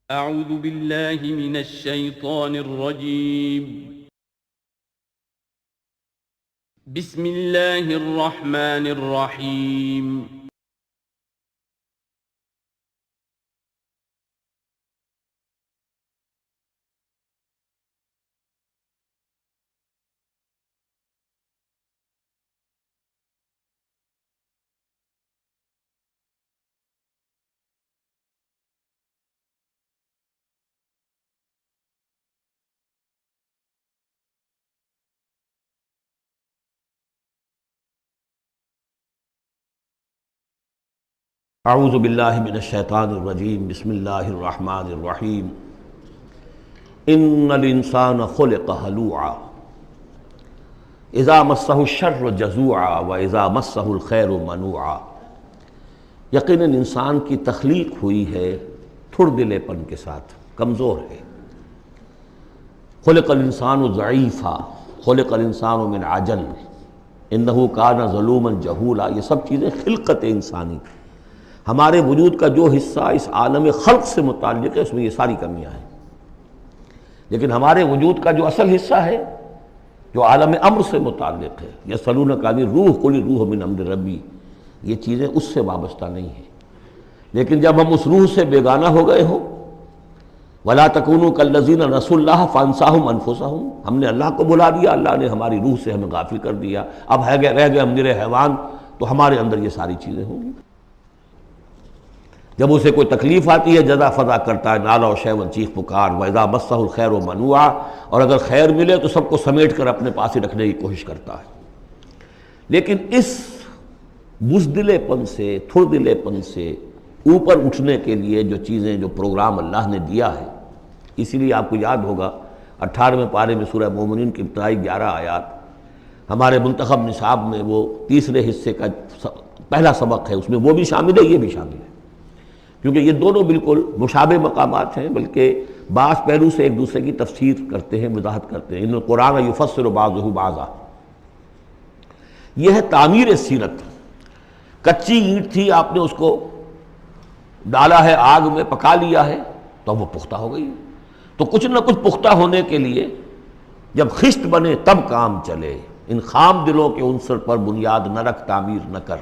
أعوذ بالله من الشيطان الرجيم. بسم الله الرحمن الرحيم. اعوذ باللہ من الشیطان الرجیم بسم اللہ الرحمن الرحیم ان الانسان خلق ہلوعا اذا مسہ الشر جزوعا واذا مسہ الخیر منوعا۔ یقیناً انسان کی تخلیق ہوئی ہے تھڑ دلے پن کے ساتھ، کمزور ہے۔ خلق الانسان ضعیفا، خلق الانسان من عجل، انہ کان ظلوما جہولا۔ یہ سب چیزیں خلقت انسانی، ہمارے وجود کا جو حصہ اس عالم خلق سے متعلق ہے اس میں یہ ساری کمیاں ہیں، لیکن ہمارے وجود کا جو اصل حصہ ہے جو عالم امر سے متعلق ہے، یسألونک عن الروح قل الروح من امر ربی، یہ چیزیں اس سے وابستہ نہیں ہیں۔ لیکن جب ہم اس روح سے بیگانہ ہو گئے ہوں، وَلَا تَكُونُوا كَالَّذِينَ نَسُوا اللَّهَ فَأَنسَاهُمْ أَنفُسَهُمْ، ہم نے اللہ کو بھلا دیا، اللہ نے ہماری روح سے ہمیں غافل کر دیا، اب رہ گئے ہم نرے حیوان، تو ہمارے اندر یہ ساری چیزیں ہوں گی۔ جب اسے کوئی تکلیف آتی ہے جزا فضا کرتا ہے، نالا و شیون، چیخ پکار، وَإِذَا مَسَّهُ الْخَيْرُ مَنُوعًا، اور اگر خیر ملے تو سب کو سمیٹ کر اپنے پاس ہی رکھنے کی کوشش کرتا ہے۔ لیکن اس بزدلے پن سے، تھڑ دلے پن سے اوپر اٹھنے کے لیے جو چیزیں، جو پروگرام اللہ نے دیا ہے، اسی لیے آپ کو یاد ہوگا 18ویں پارے میں سورہ مومنین کی ابتدائی 11 آیات ہمارے منتخب نصاب میں وہ تیسرے حصے کا پہلا سبق ہے، اس میں وہ بھی شامل ہے، یہ بھی شامل ہے، کیونکہ یہ دونوں بالکل مشابہ مقامات ہیں، بلکہ بعض پہلو سے ایک دوسرے کی تفسیر کرتے ہیں، وضاحت کرتے ہیں۔ ان القرآن یفسر بعضہ بعضا، یہ ہے تعمیر سیرت۔ کچی اینٹ تھی، آپ نے اس کو ڈالا ہے آگ میں، پکا لیا ہے تو وہ پختہ ہو گئی۔ تو کچھ نہ کچھ پختہ ہونے کے لیے جب خشت بنے تب کام چلے۔ ان خام دلوں کے عنصر پر بنیاد نہ رکھ، تعمیر نہ کر۔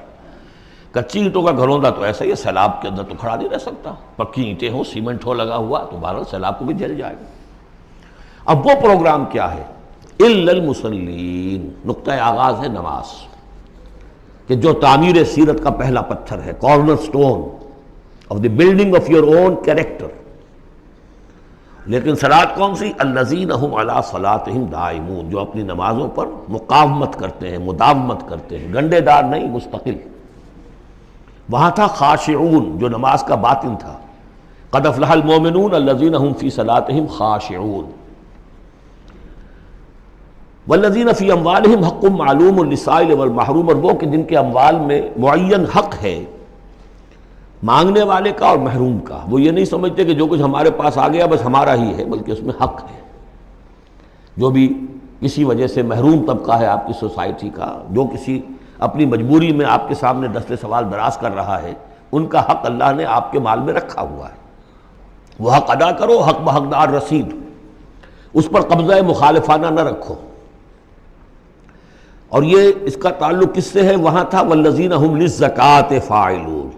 کچی اینٹوں کا گھروندا تو ایسا ہی ہے، سیلاب کے اندر تو کھڑا نہیں رہ سکتا، پکی اینٹیں ہوں، سیمنٹ ہو لگا ہوا تو بہرحال سیلاب کو بھی جل جائے گا۔ اب وہ پروگرام کیا ہے؟ الا المصلین، نقطہ آغاز ہے نماز، کہ جو تعمیر سیرت کا پہلا پتھر ہے، corner stone of the building of your own character. لیکن صلاۃ کون سی؟ الذین هم علی صلاتہم دائمون، جو اپنی نمازوں پر مقاومت کرتے ہیں، مداومت کرتے ہیں، گنڈے دار نہیں، مستقل۔ وہاں تھا خاشعون، جو نماز کا باطن تھا، قد افلح المؤمنون الذین هم فی صلاتہم خاشعون، والذین فی اموالہم حق معلوم للسائل والمحروم، اور وہ کہ جن کے اموال میں معین حق ہے مانگنے والے کا اور محروم کا۔ وہ یہ نہیں سمجھتے کہ جو کچھ ہمارے پاس آ گیا بس ہمارا ہی ہے، بلکہ اس میں حق ہے۔ جو بھی کسی وجہ سے محروم طبقہ ہے آپ کی سوسائٹی کا، جو کسی اپنی مجبوری میں آپ کے سامنے دست سوال دراز کر رہا ہے، ان کا حق اللہ نے آپ کے مال میں رکھا ہوا ہے۔ وہ حق ادا کرو، حق بحقدار رسید، اس پر قبضہ مخالفانہ نہ رکھو۔ اور یہ اس کا تعلق کس سے ہے؟ وہاں تھا والذین هم للزکوٰۃ فاعلون،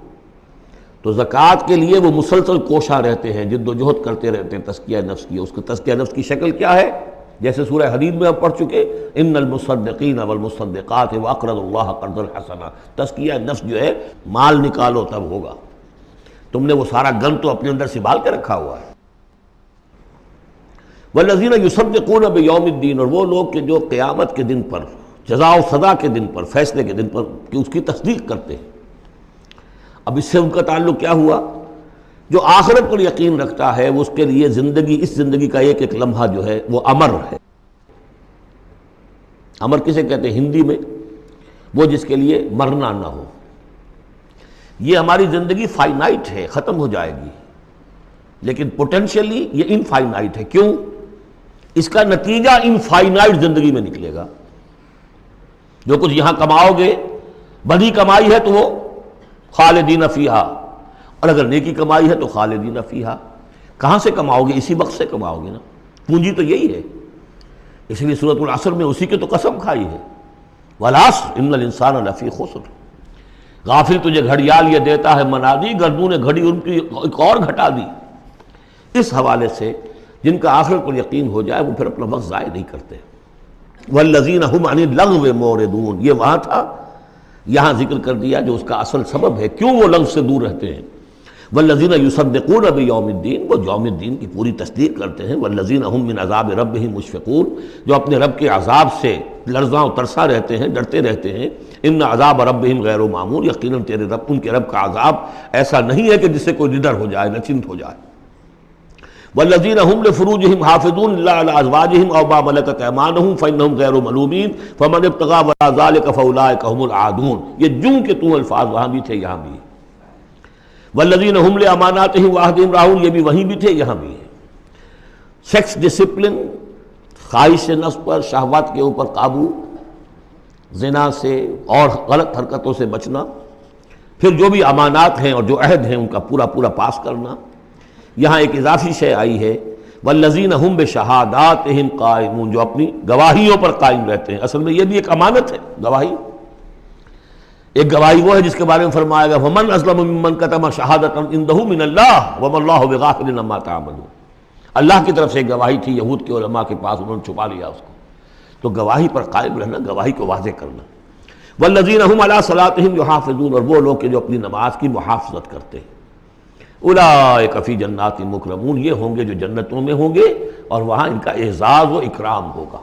تو زکوٰۃ کے لیے وہ مسلسل کوشاں رہتے ہیں، جد و جہد کرتے رہتے ہیں تزکیہ نفس کی۔ اس کا تزکیہ نفس کی شکل کیا ہے؟ جیسے سورہ حدید میں ہم پڑھ چکے، ان المصدقین والمصدقات واقرضوا اللہ قرضا حسنا، تزکیہ نفس جو ہے مال نکالو تب ہوگا، تم نے وہ سارا گن تو اپنے اندر سنبھال کے رکھا ہوا ہے۔ والذین یصدقون بیوم الدین، اور وہ لوگ کہ جو قیامت کے دن پر، جزا و سزا کے دن پر، فیصلے کے دن پر کہ اس کی تصدیق کرتے ہیں۔ اب اس سے ان کا تعلق کیا ہوا؟ جو آخرت پر یقین رکھتا ہے وہ اس کے لیے زندگی، اس زندگی کا ایک ایک لمحہ جو ہے وہ امر ہے۔ امر کسے کہتے ہیں ہندی میں؟ وہ جس کے لیے مرنا نہ ہو۔ یہ ہماری زندگی فائنائٹ ہے، ختم ہو جائے گی، لیکن پوٹینشلی یہ انفائنائٹ ہے۔ کیوں؟ اس کا نتیجہ انفائنائٹ زندگی میں نکلے گا۔ جو کچھ یہاں کماؤ گے، بڑی کمائی ہے تو وہ خالدین فیہا، اور اگر نیکی کمائی ہے تو خالدین فیہا۔ کہاں سے کماؤ گے؟ اسی وقت سے کماؤ گے نا، پونجی تو یہی ہے۔ اس لیے سورۃ العصر میں اسی کی تو قسم کھائی ہے، والعصر ان الانسان لفی خسر۔ غافل تجھے گھڑیال یہ دیتا ہے منادی، گردوں نے گھڑی ان کی ایک اور گھٹا دی۔ اس حوالے سے جن کا آخرت پر یقین ہو جائے وہ پھر اپنا وقت ضائع نہیں کرتے۔ والذین هم عن اللغو معرضون، یہ وہاں تھا، یہاں ذکر کر دیا جو اس کا اصل سبب ہے کیوں وہ لغو سے دور رہتے ہیں۔ والذین یصدقون بیوم الدین، وہ یوم الدین کی پوری تصدیق کرتے ہیں۔ والذین هم من عذاب ربهم مشفقون، جو اپنے رب کے عذاب سے لرزاں و ترساں رہتے ہیں، ڈرتے رہتے ہیں۔ ان عذاب ربهم غیر معمول، یقیناً تیرے رب، ان کے رب کا عذاب ایسا نہیں ہے کہ جس سے کوئی نڈر ہو جائے، نچنت ہو جائے۔ والذین هم لفروجهم حافظون الا علی ازواجهم او ما ملکت ایمانهم فانهم غیر ملومین فمن ابتغى وراء ذلك فاولئک هم العادون، یہ جوں کے تو الفاظ وہاں بھی تھے یہاں بھی ہے۔ والذین هم لاماناتهم وعهدهم راعون، یہ بھی وہیں بھی تھے یہاں بھی ہے۔ سیکس ڈسپلن، خواہش نفس پر، شہوات کے اوپر قابو، زنا سے اور غلط حرکتوں سے بچنا، پھر جو بھی امانات ہیں اور جو عہد ہیں ان کا پورا پورا پاس کرنا۔ یہاں ایک اضافی شے آئی ہے، والذین هم بشہاداتہم قائمون، جو اپنی گواہیوں پر قائم رہتے ہیں۔ اصل میں یہ بھی ایک امانت ہے گواہی۔ ایک گواہی وہ ہے جس کے بارے میں فرمایا گیا ومن اظلم ممن کتم شہادۃ عنده من اللہ وما اللہ بغافل عما تعملون، اللہ کی طرف سے ایک گواہی تھی یہود کے علماء کے پاس، انہوں نے چھپا لیا اس کو۔ تو گواہی پر قائم رہنا، گواہی کو واضح کرنا۔ والذین هم علی صلاتہم یحافظون، اور وہ لوگ کہ جو اپنی نماز کی محافظت کرتے ہیں۔ اولئک فی جنات مکرمون، یہ ہوں گے جو جنتوں میں ہوں گے اور وہاں ان کا اعزاز و اکرام ہوگا۔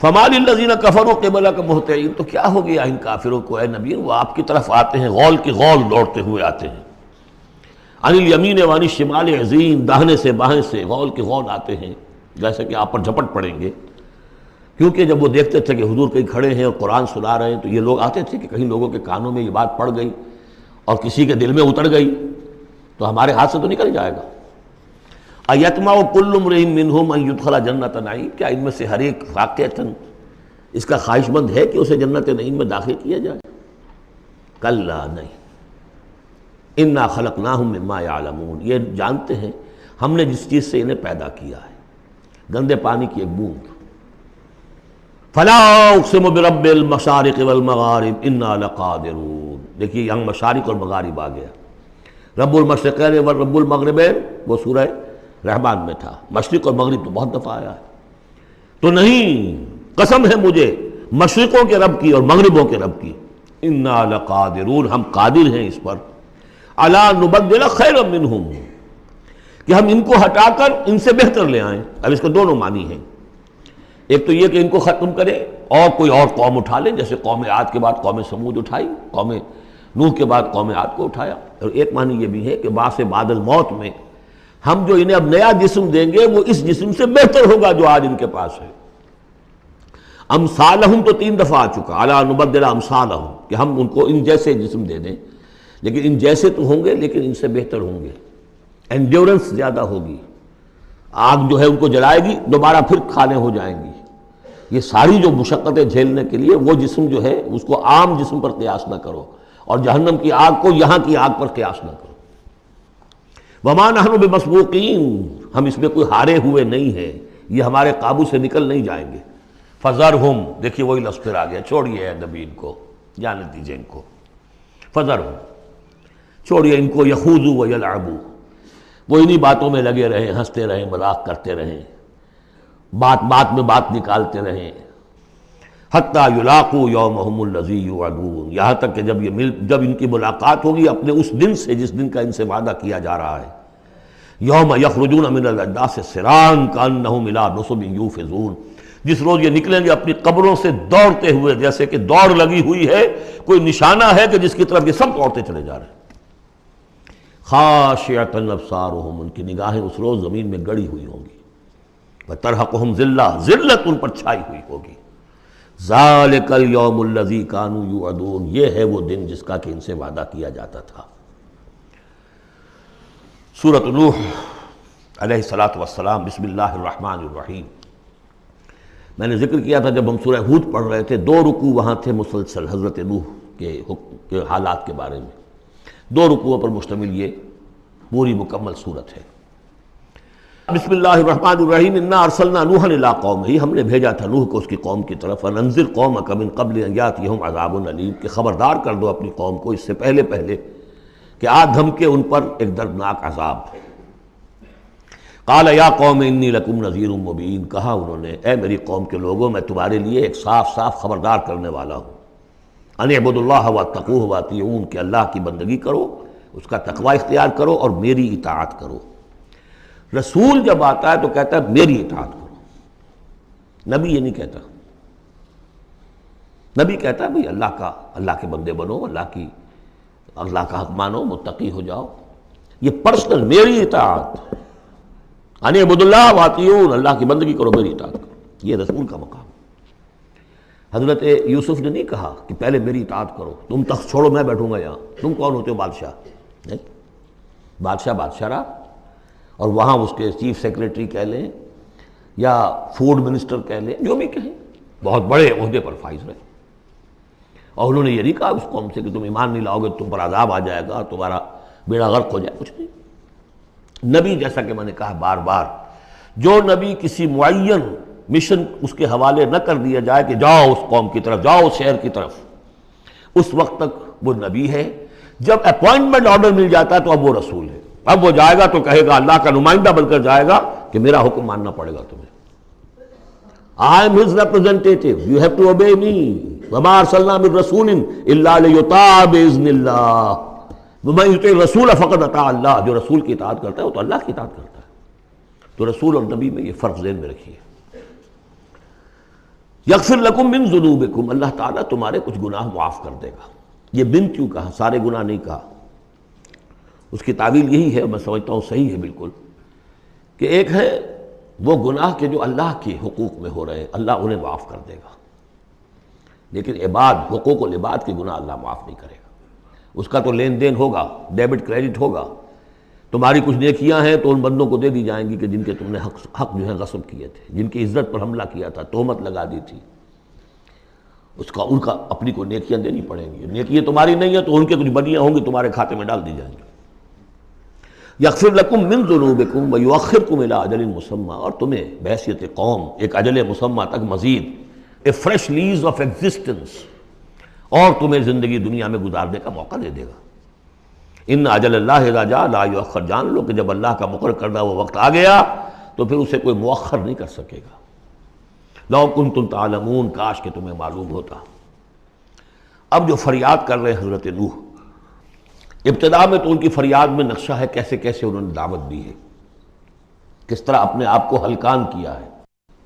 فما للذین کفروا قبلک مہطعین، تو کیا ہو گیا ان کافروں کو اے نبی، وہ آپ کی طرف آتے ہیں، غول کی غول دوڑتے ہوئے آتے ہیں۔ عن الیمین وعن الشمال عزین، داہنے سے بائیں سے غول کی غول آتے ہیں، جیسے کہ آپ پر جھپٹ پڑیں گے۔ کیونکہ جب وہ دیکھتے تھے کہ حضور کہیں کھڑے ہیں اور قرآن سنا رہے ہیں تو یہ لوگ آتے تھے کہ کہیں لوگوں کے کانوں میں یہ بات پڑ گئی اور کسی کے دل میں اتر گئی تو ہمارے ہاتھ سے تو نکل جائے گا۔ ایطمع کل امرئ منہم ان یدخل جنت نعیم، کیا ان میں سے ہر ایک واقعتاً اس کا خواہش مند ہے کہ اسے جنت نعیم میں داخل کیا جائے؟ کلا نہیں، انا خلقناہم مما یعلمون، یہ جانتے ہیں ہم نے جس چیز سے انہیں پیدا کیا ہے، گندے پانی کی ایک بوند۔ فلا اقسم برب المشارق والمغارب انا لقادرون، دیکھیے یہاں مشارق اور مغارب آ گیا۔ رب المشرقین و رب المغربین وہ سورہ رحمان میں تھا، مشرق اور مغرب تو بہت دفعہ آیا ہے۔ تو نہیں، قسم ہے مجھے مشرقوں کے رب کی اور مغربوں کے رب کی، انا لقادرون، ہم قادر ہیں اس پر، الا نبدل خیرا منہم، کہ ہم ان کو ہٹا کر ان سے بہتر لے آئیں۔ اب اس کے دونوں معنی ہیں، ایک تو یہ کہ ان کو ختم کرے اور کوئی اور قوم اٹھا لے، جیسے قوم عاد کے بعد قوم سمود اٹھائی، قوم نوح کے بعد قوم عاد کو اٹھایا۔ اور ایک معنی یہ بھی ہے کہ بعث بعد الموت میں ہم جو انہیں اب نیا جسم دیں گے وہ اس جسم سے بہتر ہوگا جو آج ان کے پاس ہے۔ امثالہم تو 3 دفعہ آ چکا، الا نبدل امثالہم، کہ ہم ان کو ان جیسے جسم دے دیں، لیکن ان جیسے تو ہوں گے لیکن ان سے بہتر ہوں گے، انڈیورنس زیادہ ہوگی، آگ جو ہے ان کو جلائے گی دوبارہ پھر کھانے ہو جائیں گی۔ یہ ساری جو مشقتیں جھیلنے کے لیے وہ جسم جو ہے اس کو عام جسم پر قیاس نہ کرو، اور جہنم کی آگ کو یہاں کی آگ پر قیاس نہ کرو۔ وما نحن بمسبوقین، ہم اس میں کوئی ہارے ہوئے نہیں ہیں، یہ ہمارے قابو سے نکل نہیں جائیں گے۔ فذرہم، دیکھیے وہی لفظ پھر آ گیا، چھوڑیے اے نبی ان کو، جانے دیجیے ان کو، فذرہم، چھوڑیے ان کو، یخوضوا ویلعبوا، وہ انہی باتوں میں لگے رہیں، ہنستے رہیں، مذاق کرتے رہیں، بات بات میں بات نکالتے رہیں، حتیٰ یلاقوا یومہم الذی یوعدون، یہاں تک کہ جب ان کی ملاقات ہوگی اپنے اس دن سے جس دن کا ان سے وعدہ کیا جا رہا ہے۔ یوم یخرجون من الاجداث سراعا کانہم الی نصب یوفضون، جس روز یہ نکلیں گے اپنی قبروں سے دوڑتے ہوئے، جیسے کہ دوڑ لگی ہوئی ہے، کوئی نشانہ ہے کہ جس کی طرف یہ سب دوڑتے چلے جا رہے ہیں۔ خاشعۃ ابصارہم، ان کی نگاہیں اس روز زمین میں گڑی ہوئی ہوں گی، وترہقہم ذلہ، ذلت ان پر چھائی ہوئی ہوگی۔ ذالک الیوم الذی کانوا یوعدون، یہ ہے وہ دن جس کا کہ ان سے وعدہ کیا جاتا تھا۔ سورۃ نوح علیہ السلام، بسم اللہ الرحمن الرحیم۔ میں نے ذکر کیا تھا جب ہم سورہ ہود پڑھ رہے تھے، 2 رکوع وہاں تھے مسلسل حضرت نوح کے حالات کے بارے میں، 2 رکوعوں پر مشتمل یہ پوری مکمل صورت ہے۔ بسم اللہ الرحمن الرحیم، انا ارسلنا نوحا الی قومہ، ہم نے بھیجا تھا نوح کو اس کی قوم کی طرف، انذر قومک من قبل ان یاتیہم عذاب علیم، کہ خبردار کر دو اپنی قوم کو اس سے پہلے کہ آ دھمکے ان پر ایک دردناک عذاب۔ قال یا قوم انی لکم نذیر مبین، کہا انہوں نے اے میری قوم کے لوگوں میں تمہارے لیے ایک صاف صاف خبردار کرنے والا ہوں، ان اعبدوا اللہ واتقوہ واطیعون، کہ اللہ کی بندگی کرو، اس کا تقوی اختیار کرو اور میری اطاعت کرو۔ رسول جب آتا ہے تو کہتا ہے میری اطاعت کرو، نبی یہ نہیں کہتا۔ نبی کہتا ہے بھئی اللہ کے بندے بنو، اللہ کا حق مانو، متقی ہو جاؤ، یہ پرسنل میری اطاعت، ان اعبدوا اللہ واطیعون، اللہ کی بندگی کرو، میری اطاعت کرو، یہ رسول کا مقام۔ حضرت یوسف نے نہیں کہا کہ پہلے میری اطاعت کرو، تم تخت چھوڑو میں بیٹھوں گا یہاں، تم کون ہوتے ہو بادشاہ؟ نہیں، بادشاہ رہا، اور وہاں اس کے چیف سیکریٹری کہہ لیں یا فوڈ منسٹر کہہ لیں، جو بھی کہیں، بہت بڑے عہدے پر فائز رہے، اور انہوں نے یہ نہیں کہا اس قوم سے کہ تم ایمان نہیں لاؤ گے تم پر عذاب آ جائے گا، تمہارا بیڑا غرق ہو جائے، کچھ نہیں۔ نبی جیسا کہ میں نے کہا بار بار، جو نبی کسی معین مشن اس کے حوالے نہ کر دیا جائے کہ جاؤ اس قوم کی طرف، جاؤ اس شہر کی طرف، اس وقت تک وہ نبی ہے۔ جب اپوائنٹمنٹ آرڈر مل جاتا ہے تو اب وہ رسول ہے، اب وہ جائے گا تو کہے گا، اللہ کا نمائندہ بن کر جائے گا کہ میرا حکم ماننا پڑے گا تمہیں، I am his representative, you have to obey me، وما ارسلنا من رسول الا لیطاع باذن اللہ، ومن یطع الرسول فقد اطاع اللہ، جو رسول کی اطاعت کرتا ہے وہ تو اللہ کی اطاعت کرتا ہے۔ تو رسول اور نبی میں یہ فرق ذہن میں رکھیے۔ یغفر لکم من ذنوبکم، اللہ تعالیٰ تمہارے کچھ گناہ معاف کر دے گا۔ یہ بن کیوں کہا، سارے گناہ نہیں کہا؟ اس کی تعویل یہی ہے، میں سمجھتا ہوں صحیح ہے بالکل، کہ ایک ہے وہ گناہ کے جو اللہ کے حقوق میں ہو رہے ہیں، اللہ انہیں معاف کر دے گا، لیکن حقوق العباد کے گناہ اللہ معاف نہیں کرے گا۔ اس کا تو لین دین ہوگا، ڈیبٹ کریڈٹ ہوگا، تمہاری کچھ نیکیاں ہیں تو ان بندوں کو دے دی جائیں گی کہ جن کے تم نے حق جو ہے غصب کیے تھے، جن کی عزت پر حملہ کیا تھا، تہمت لگا دی تھی، ان کا اپنی کو نیکیاں دینی پڑیں گی۔ نیکیاں تمہاری نہیں ہیں تو ان کے کچھ بدیاں ہوں گی، تمہارے کھاتے میں ڈال دی جائیں گی۔ یغفر لکم من ذنوبکم ویؤخرکم الی اجل مسمى، اور تمہیں بحیثیت قوم ایک اجل مسمى تک مزید a fresh lease of existence, اور تمہیں زندگی دنیا میں گزارنے کا موقع دے دے گا۔ ان اجل اللہ اذا جاء لا یؤخر، جان لو کہ جب اللہ کا مقرر کردہ وہ وقت آ گیا تو پھر اسے کوئی مؤخر نہیں کر سکے گا۔ لو کنتم تعلمون، کاش کہ تمہیں معلوم ہوتا۔ اب جو فریاد کر رہے حضرت نوح، ابتدا میں تو ان کی فریاد میں نقشہ ہے کیسے کیسے انہوں نے دعوت دی ہے، کس طرح اپنے آپ کو ہلکان کیا ہے۔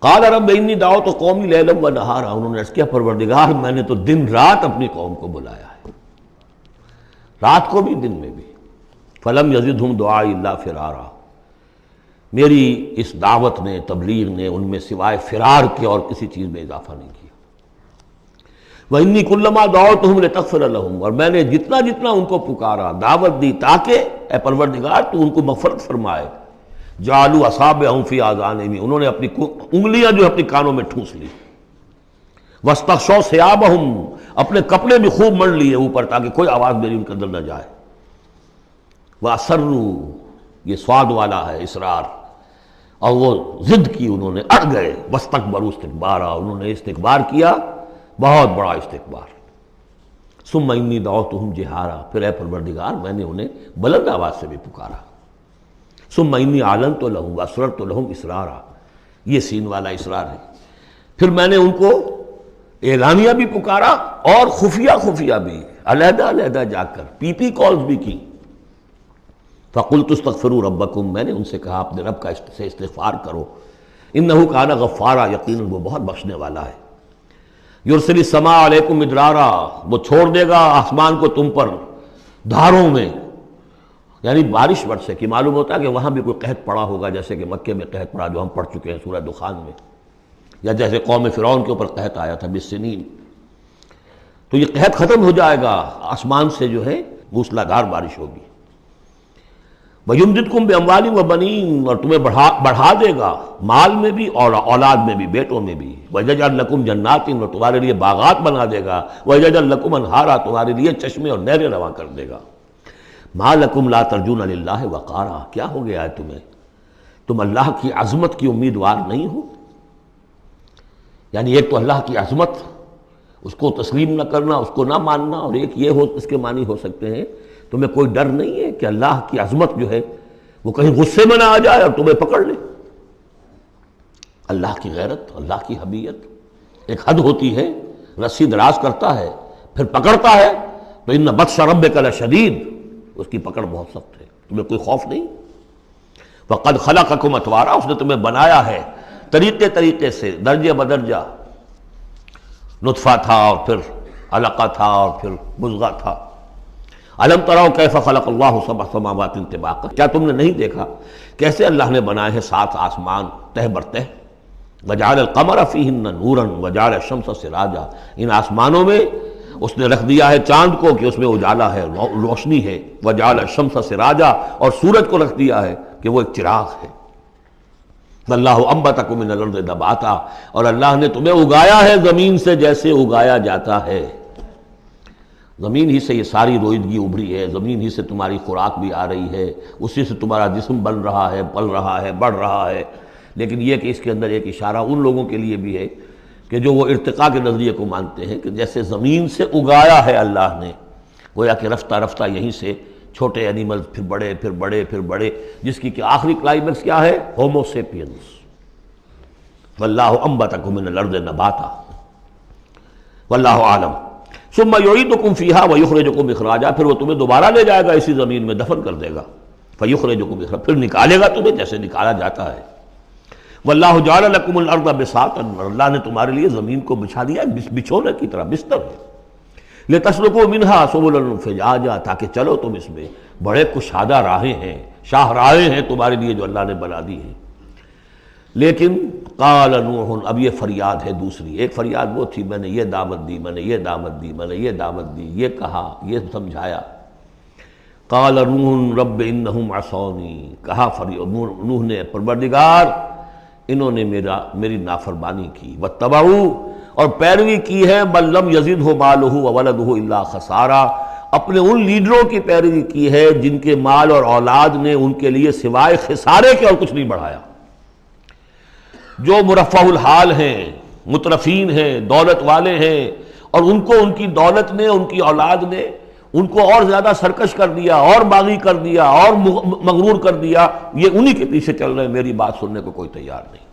قال رب انی دعوت قومی لیلا و نہارا، انہوں نے عرض کیا پروردگار میں نے تو دن رات اپنی قوم کو بلایا ہے، رات کو بھی دن میں بھی۔ فلم یزدہم دعائی الا فرارا، میری اس دعوت نے، تبلیغ نے ان میں سوائے فرار کے اور کسی چیز میں اضافہ نہیں کیا۔ وَإِنِّي كُلَّمَا دَعَوْتُهُمْ لِتَغْفِرَ لَهُمْ، اور میں نے جتنا ان کو پکارا، دعوت دی تاکہ اے پروردگار تو ان کو مغفرت فرمائے، جعلوا اصابعهم فی آذانہم، انہوں نے اپنی انگلیاں جو اپنی کانوں میں ٹھونس لی، واستغشوا ثیابہم، اپنے کپڑے بھی خوب مڑ لیے اوپر تاکہ کوئی آواز میری ان کے اندر نہ جائے، وَأَصَرُّوا، یہ سواد والا ہے اصرار، اور وہ ضد کی، انہوں نے اڑ گئے، واستکبروا استکبارا، انہوں نے استکبار کیا، بہت بڑا استکبار۔ ثم انی دعوتہم جہارا، پھر اے پروردگار میں نے انہیں بلند آواز سے بھی پکارا۔ ثم انی اعلنت لہم واسررت لہم اسرارا، یہ سین والا اسرار ہے، پھر میں نے ان کو اعلانیہ بھی پکارا اور خفیہ بھی، علیحدہ علیحدہ جا کر پی پی کالز بھی کی۔ فقلت استغفروا ربکم، میں نے ان سے کہا اپنے رب کا سے استغفار کرو، انہ کان غفارا، یقیناً وہ بہت بخشنے والا ہے۔ یرسل السماء علیکم مدرارا، وہ چھوڑ دے گا آسمان کو تم پر دھاروں میں، یعنی بارش برسے، کہ معلوم ہوتا ہے کہ وہاں بھی کوئی قحط پڑا ہوگا، جیسے کہ مکے میں قحط پڑا جو ہم پڑھ چکے ہیں سورہ دخان میں، یا جیسے قوم فرعون کے اوپر قحط آیا تھا بالسنین، تو یہ قحط ختم ہو جائے گا، آسمان سے جو ہے موسلا دھار بارش ہوگی۔ وَيُمْدِدْكُمْ بِأَمْوَالٍ وَبَنِينَ، اور تمہیں بڑھا دے گا مال میں بھی اور اولاد میں بھی، بیٹوں میں بھی۔ وَيَجْعَلْ لَكُمْ جَنَّاتٍ، اور تمہارے لیے باغات بنا دے گا۔ وَيَجْعَلْ لَكُمْ أَنْهَارًا، تمہارے لیے چشمے اور نہریں رواں کر دے گا۔ ما لکم لا ترجون للہ وقارا، کیا ہو گیا ہے تمہیں، تم اللہ کی عظمت کی امیدوار نہیں ہو؟ یعنی ایک تو اللہ کی عظمت، اس کو تسلیم نہ کرنا، اس کو نہ ماننا، اور ایک یہ ہو، اس کے معنی ہو سکتے ہیں تمہیں کوئی ڈر نہیں ہے کہ اللہ کی عظمت جو ہے وہ کہیں غصے میں نہ آ جائے اور تمہیں پکڑ لے۔ اللہ کی غیرت، اللہ کی حمیت ایک حد ہوتی ہے، رسی دراز کرتا ہے پھر پکڑتا ہے تو ان بطش ربک لشدید، اس کی پکڑ بہت سخت ہے، تمہیں کوئی خوف نہیں۔ وقد خلقکم اطوارا، اس نے تمہیں بنایا ہے طریقے سے، درجے بدرجہ، نطفہ تھا اور پھر علقہ تھا اور پھر مضغہ تھا۔ الم تروا کیف خلق اللہ سبع سماوات طباقا، کیا تم نے نہیں دیکھا کیسے اللہ نے بنائے ہیں 7 آسمان تہ بر تہ، وجعل القمر فیہن نورا وجعل الشمس سراجا، ان آسمانوں میں اس نے رکھ دیا ہے چاند کو کہ اس میں اجالا ہے، روشنی ہے، وجعل الشمس سراجا، اور سورج کو رکھ دیا ہے کہ وہ ایک چراغ ہے۔ واللہ انبتکم من الارض نباتا، اور اللہ نے تمہیں اگایا ہے زمین سے جیسے اگایا جاتا ہے، زمین ہی سے یہ ساری روئیدگی ابھری ہے، زمین ہی سے تمہاری خوراک بھی آ رہی ہے، اسی سے تمہارا جسم بن رہا ہے، پل رہا ہے، بڑھ رہا ہے۔ لیکن یہ کہ اس کے اندر ایک اشارہ ان لوگوں کے لیے بھی ہے کہ جو وہ ارتقاء کے نظریے کو مانتے ہیں کہ جیسے زمین سے اگایا ہے اللہ نے، گویا کہ رفتہ رفتہ یہیں سے چھوٹے اینیمل پھر بڑے پھر بڑے پھر بڑے، جس کی کہ آخری کلائمیکس کیا ہے؟ Homo sapiens. واللہ انبتکم من الارض نباتا واللہ عالم ثم یعیدکم فیہا ویخرجکم اخراجا، پھر وہ تمہیں دوبارہ لے جائے گا اسی زمین میں، دفن کر دے گا، فیخرجکم اخراجا، پھر نکالے گا تمہیں جیسے نکالا جاتا ہے۔ واللہ جعل لکم الارض بساطا، اللہ نے تمہارے لیے زمین کو بچھا دیا بچھونے کی طرح، بستر ہے، لتسلکوا منہا سبلا فجاجا، تاکہ چلو تم اس میں، بڑے کشادہ راہیں ہیں، شاہ راہیں ہیں تمہارے لیے جو اللہ نے بنا دی ہیں۔ لیکن قال نوح، اب یہ فریاد ہے دوسری، ایک فریاد وہ تھی میں نے یہ دعوت دی، میں نے یہ دعوت دی، میں نے یہ دعوت دی، یہ کہا، یہ سمجھایا۔ قال نوح رب انہم عصونی، کہا نوح نے پروردگار انہوں نے میری نافرمانی کی، واتبعوا، اور پیروی کی ہے، بل لم یزدہ مالہ وولدہ الا خسارا، اپنے ان لیڈروں کی پیروی کی ہے جن کے مال اور اولاد نے ان کے لیے سوائے خسارے کے اور کچھ نہیں بڑھایا۔ جو مرفہ الحال ہیں، مترفین ہیں، دولت والے ہیں، اور ان کو ان کی دولت نے، ان کی اولاد نے ان کو اور زیادہ سرکش کر دیا، اور باغی کر دیا، اور مغرور کر دیا، یہ انہی کے پیچھے چل رہے ہیں، میری بات سننے کو کوئی تیار نہیں۔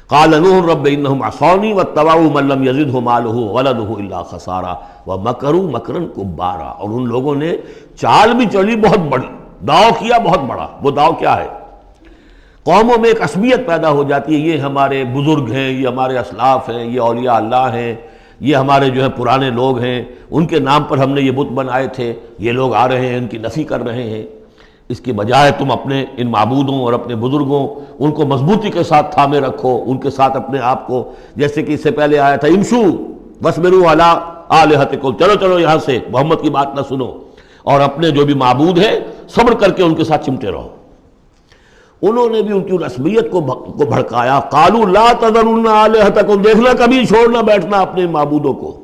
قال نوح رب انہم عصونی واتبعوا من لم یزدہ مالہ وولدہ الا خسارا ومکروا مکرا کبارا، اور ان لوگوں نے چال بھی چلی بہت بڑی، داؤ کیا بہت بڑا۔ وہ داؤ کیا ہے؟ قوموں میں ایک عصبیت پیدا ہو جاتی ہے، یہ ہمارے بزرگ ہیں، یہ ہمارے اسلاف ہیں، یہ اولیاء اللہ ہیں، یہ ہمارے جو ہے پرانے لوگ ہیں، ان کے نام پر ہم نے یہ بت بنائے تھے، یہ لوگ آ رہے ہیں ان کی نفی کر رہے ہیں۔ اس کی بجائے تم اپنے ان معبودوں اور اپنے بزرگوں ان کو مضبوطی کے ساتھ تھامے رکھو، ان کے ساتھ اپنے آپ کو، جیسے کہ اس سے پہلے آیا تھا امشو واصبروا علی آلہتکم، چلو چلو یہاں سے، محمد کی بات نہ سنو، اور اپنے جو بھی معبود ہیں صبر کر کے ان کے ساتھ چمٹے رہو۔ انہوں نے بھی ان کی رسمیت کو بھڑکایا، قالوا لا تذرن آلہتکم، دیکھنا کبھی چھوڑنا بیٹھنا اپنے معبودوں کو،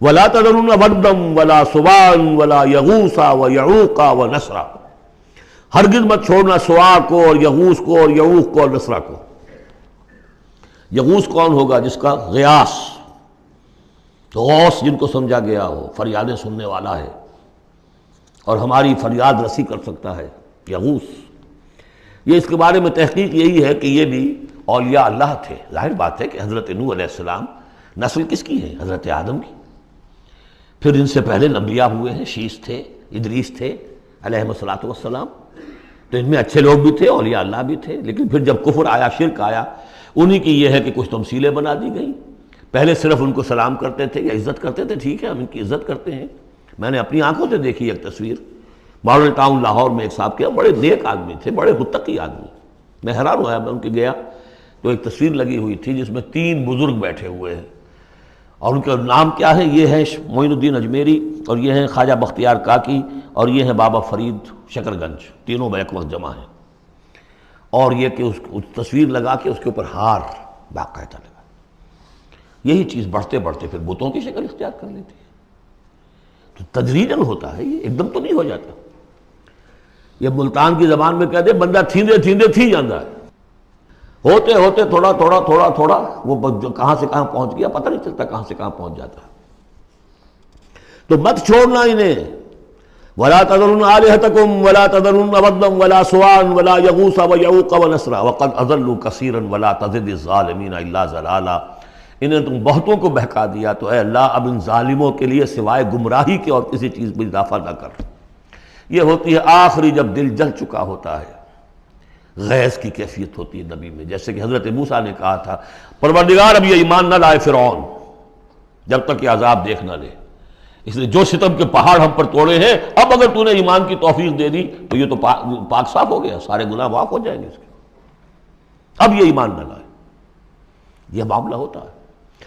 ولا تذرن ودا ولا سواعا ولا یغوث ویعوق ونسرا، ہرگز مت چھوڑنا سواع کو اور یغوث کو اور یعوق کو اور نسرا کو۔ یغوث کون ہوگا؟ جس کا غیاث، غوث جن کو سمجھا گیا ہو، فریادیں سننے والا ہے اور ہماری فریاد رسی کر سکتا ہے، یغوث۔ یہ اس کے بارے میں تحقیق یہی ہے کہ یہ بھی اولیاء اللہ تھے۔ ظاہر بات ہے کہ حضرت نوح علیہ السلام نسل کس کی ہے؟ حضرت آدم کی۔ پھر ان سے پہلے انبیاء ہوئے ہیں، شیث تھے، ادریس تھے علیہم الصلاۃ والسلام، تو ان میں اچھے لوگ بھی تھے، اولیاء اللہ بھی تھے۔ لیکن پھر جب کفر آیا، شرک آیا، انہی کی یہ ہے کہ کچھ تمثیلیں بنا دی گئیں۔ پہلے صرف ان کو سلام کرتے تھے یا عزت کرتے تھے، ٹھیک ہے ہم ان کی عزت کرتے ہیں۔ میں نے اپنی آنکھوں سے دیکھی ایک تصویر، ماڈل ٹاؤن لاہور میں ایک صاحب کے بڑے نیک آدمی تھے، بڑے متقی آدمی، میں حیران ہوا، میں ان کے گیا تو ایک تصویر لگی ہوئی تھی جس میں 3 بزرگ بیٹھے ہوئے ہیں، اور ان کا نام کیا ہے؟ یہ ہے معین الدین اجمیری، اور یہ ہیں خواجہ بختیار کاکی، اور یہ ہیں بابا فرید شکر گنج، تینوں بیک وقت جمع ہیں۔ اور یہ کہ اس تصویر لگا کے اس کے اوپر ہار باقاعدہ لگا۔ یہی چیز بڑھتے بڑھتے پھر بتوں کی شکل اختیار کر لیتی ہے۔ تو تدریجاً ہوتا ہے، یہ ایک دم تو نہیں ہو جاتا. یہ ملتان کی زبان میں کہتے بندہ تھیندے تھیندے تھی جاندہ ہے، ہوتے ہوتے تھوڑا تھوڑا تھوڑا تھوڑا وہ کہاں سے کہاں پہنچ گیا پتہ نہیں چلتا کہاں سے کہاں پہنچ جاتا ہے. تو مت چھوڑنا انہیں. وَلَا تَذَرُنَّ آلِهَتَكُمْ وَلَا تَذَرُنَّ وَدًّا وَلَا سُوَاعًا وَلَا يَغُوثَ وَيَعُوقَ وَنَسْرًا وَقَدْ أَضَلُّوا كَثِيرًا وَلَا تَزِدِ الظَّالِمِينَ إِلَّا ضَلَالًا. انہیں تم بہتوں کو بہکا دیا تو اے اللہ اب ان ظالموں کے لیے سوائے گمراہی کے اور کسی چیز میں اضافہ نہ کر. یہ ہوتی ہے آخری جب دل جل چکا ہوتا ہے، غیظ کی کیفیت ہوتی ہے نبی میں. جیسے کہ حضرت موسیٰ نے کہا تھا پروردگار اب یہ ایمان نہ لائے فرعون جب تک یہ عذاب دیکھ نہ لے، اس لیے جو ستم کے پہاڑ ہم پر توڑے ہیں اب اگر تو نے ایمان کی توفیق دے دی تو یہ تو پاک صاف ہو گیا، سارے گناہ معاف ہو جائیں گے اس کے، اب یہ ایمان نہ لائے. یہ معاملہ ہوتا ہے.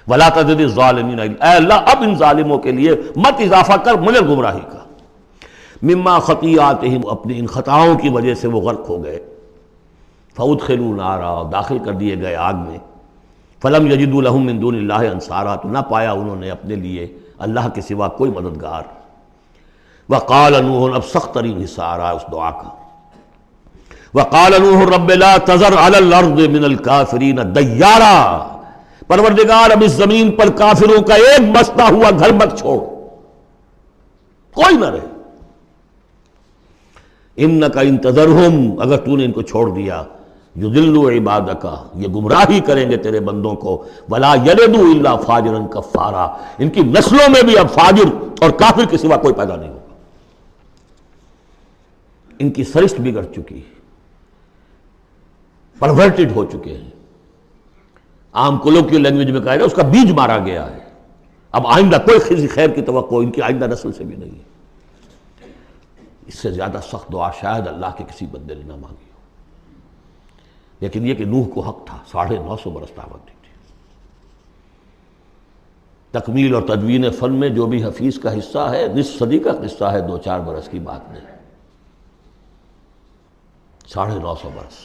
وَلَا تَزِدِ الظَّالِمِينَ اے اللہ اب ان ظالموں کے لیے مت اضافہ کر مگر گمراہی کا. مما خطیئاتہم اپنی ان خطاؤں کی وجہ سے وہ غرق ہو گئے. فَأُدْخِلُوا نَارًا داخل کر دیے گئے آگ میں. فَلَمْ يَجِدُوا لَهُم مِّن دُونِ اللَّهِ أَنصَارًا تو نہ پایا انہوں نے اپنے لیے اللہ کے سوا کوئی مددگار. وَقَالَ نُوحٌ اب سخت ترین حصہ آ رہا ہے اس دعا کا. وَقَالَ نُوحٌ رَبِّ لَا تَذَرْ عَلَى الْأَرْضِ مِنَ الْكَافِرِينَ دَيَّارًا پروردگار اب اس زمین پر کافروں کا ایک بستا ہوا گھر مت چھوڑ، کوئی نہ رہے. اِنَّكَ إِن تَذَرْهُمْ اگر تو نے ان کو چھوڑ دیا يُضِلُّوا عِبَادَكَ یہ گمراہی کریں گے تیرے بندوں کو. وَلَا يَلِدُوا إِلَّا فَاجِرًا كَفَّارًا ان کی نسلوں میں بھی اب فاجر اور کافر کے سوا کوئی پیدا نہیں ہوگا. ان کی سرشت بگڑ چکی، پرورٹڈ ہو چکے ہیں. عام کولوکیل لینگویج میں کہا جائے اس کا بیج مارا گیا ہے. اب آئندہ کوئی کسی خیر کی توقع ان کی آئندہ نسل سے بھی نہیں ہے. اس سے زیادہ سخت دعا شاید اللہ کے کسی بندے نے نہ مانگی ہو. لیکن یہ کہ نوح کو حق تھا، 950 برس دعوت دی تھی. تکمیل اور تدوین فن میں جو بھی حفیظ کا حصہ ہے نصف صدی کا قصہ ہے، 2-4 برس کی بات نہیں، 950 برس.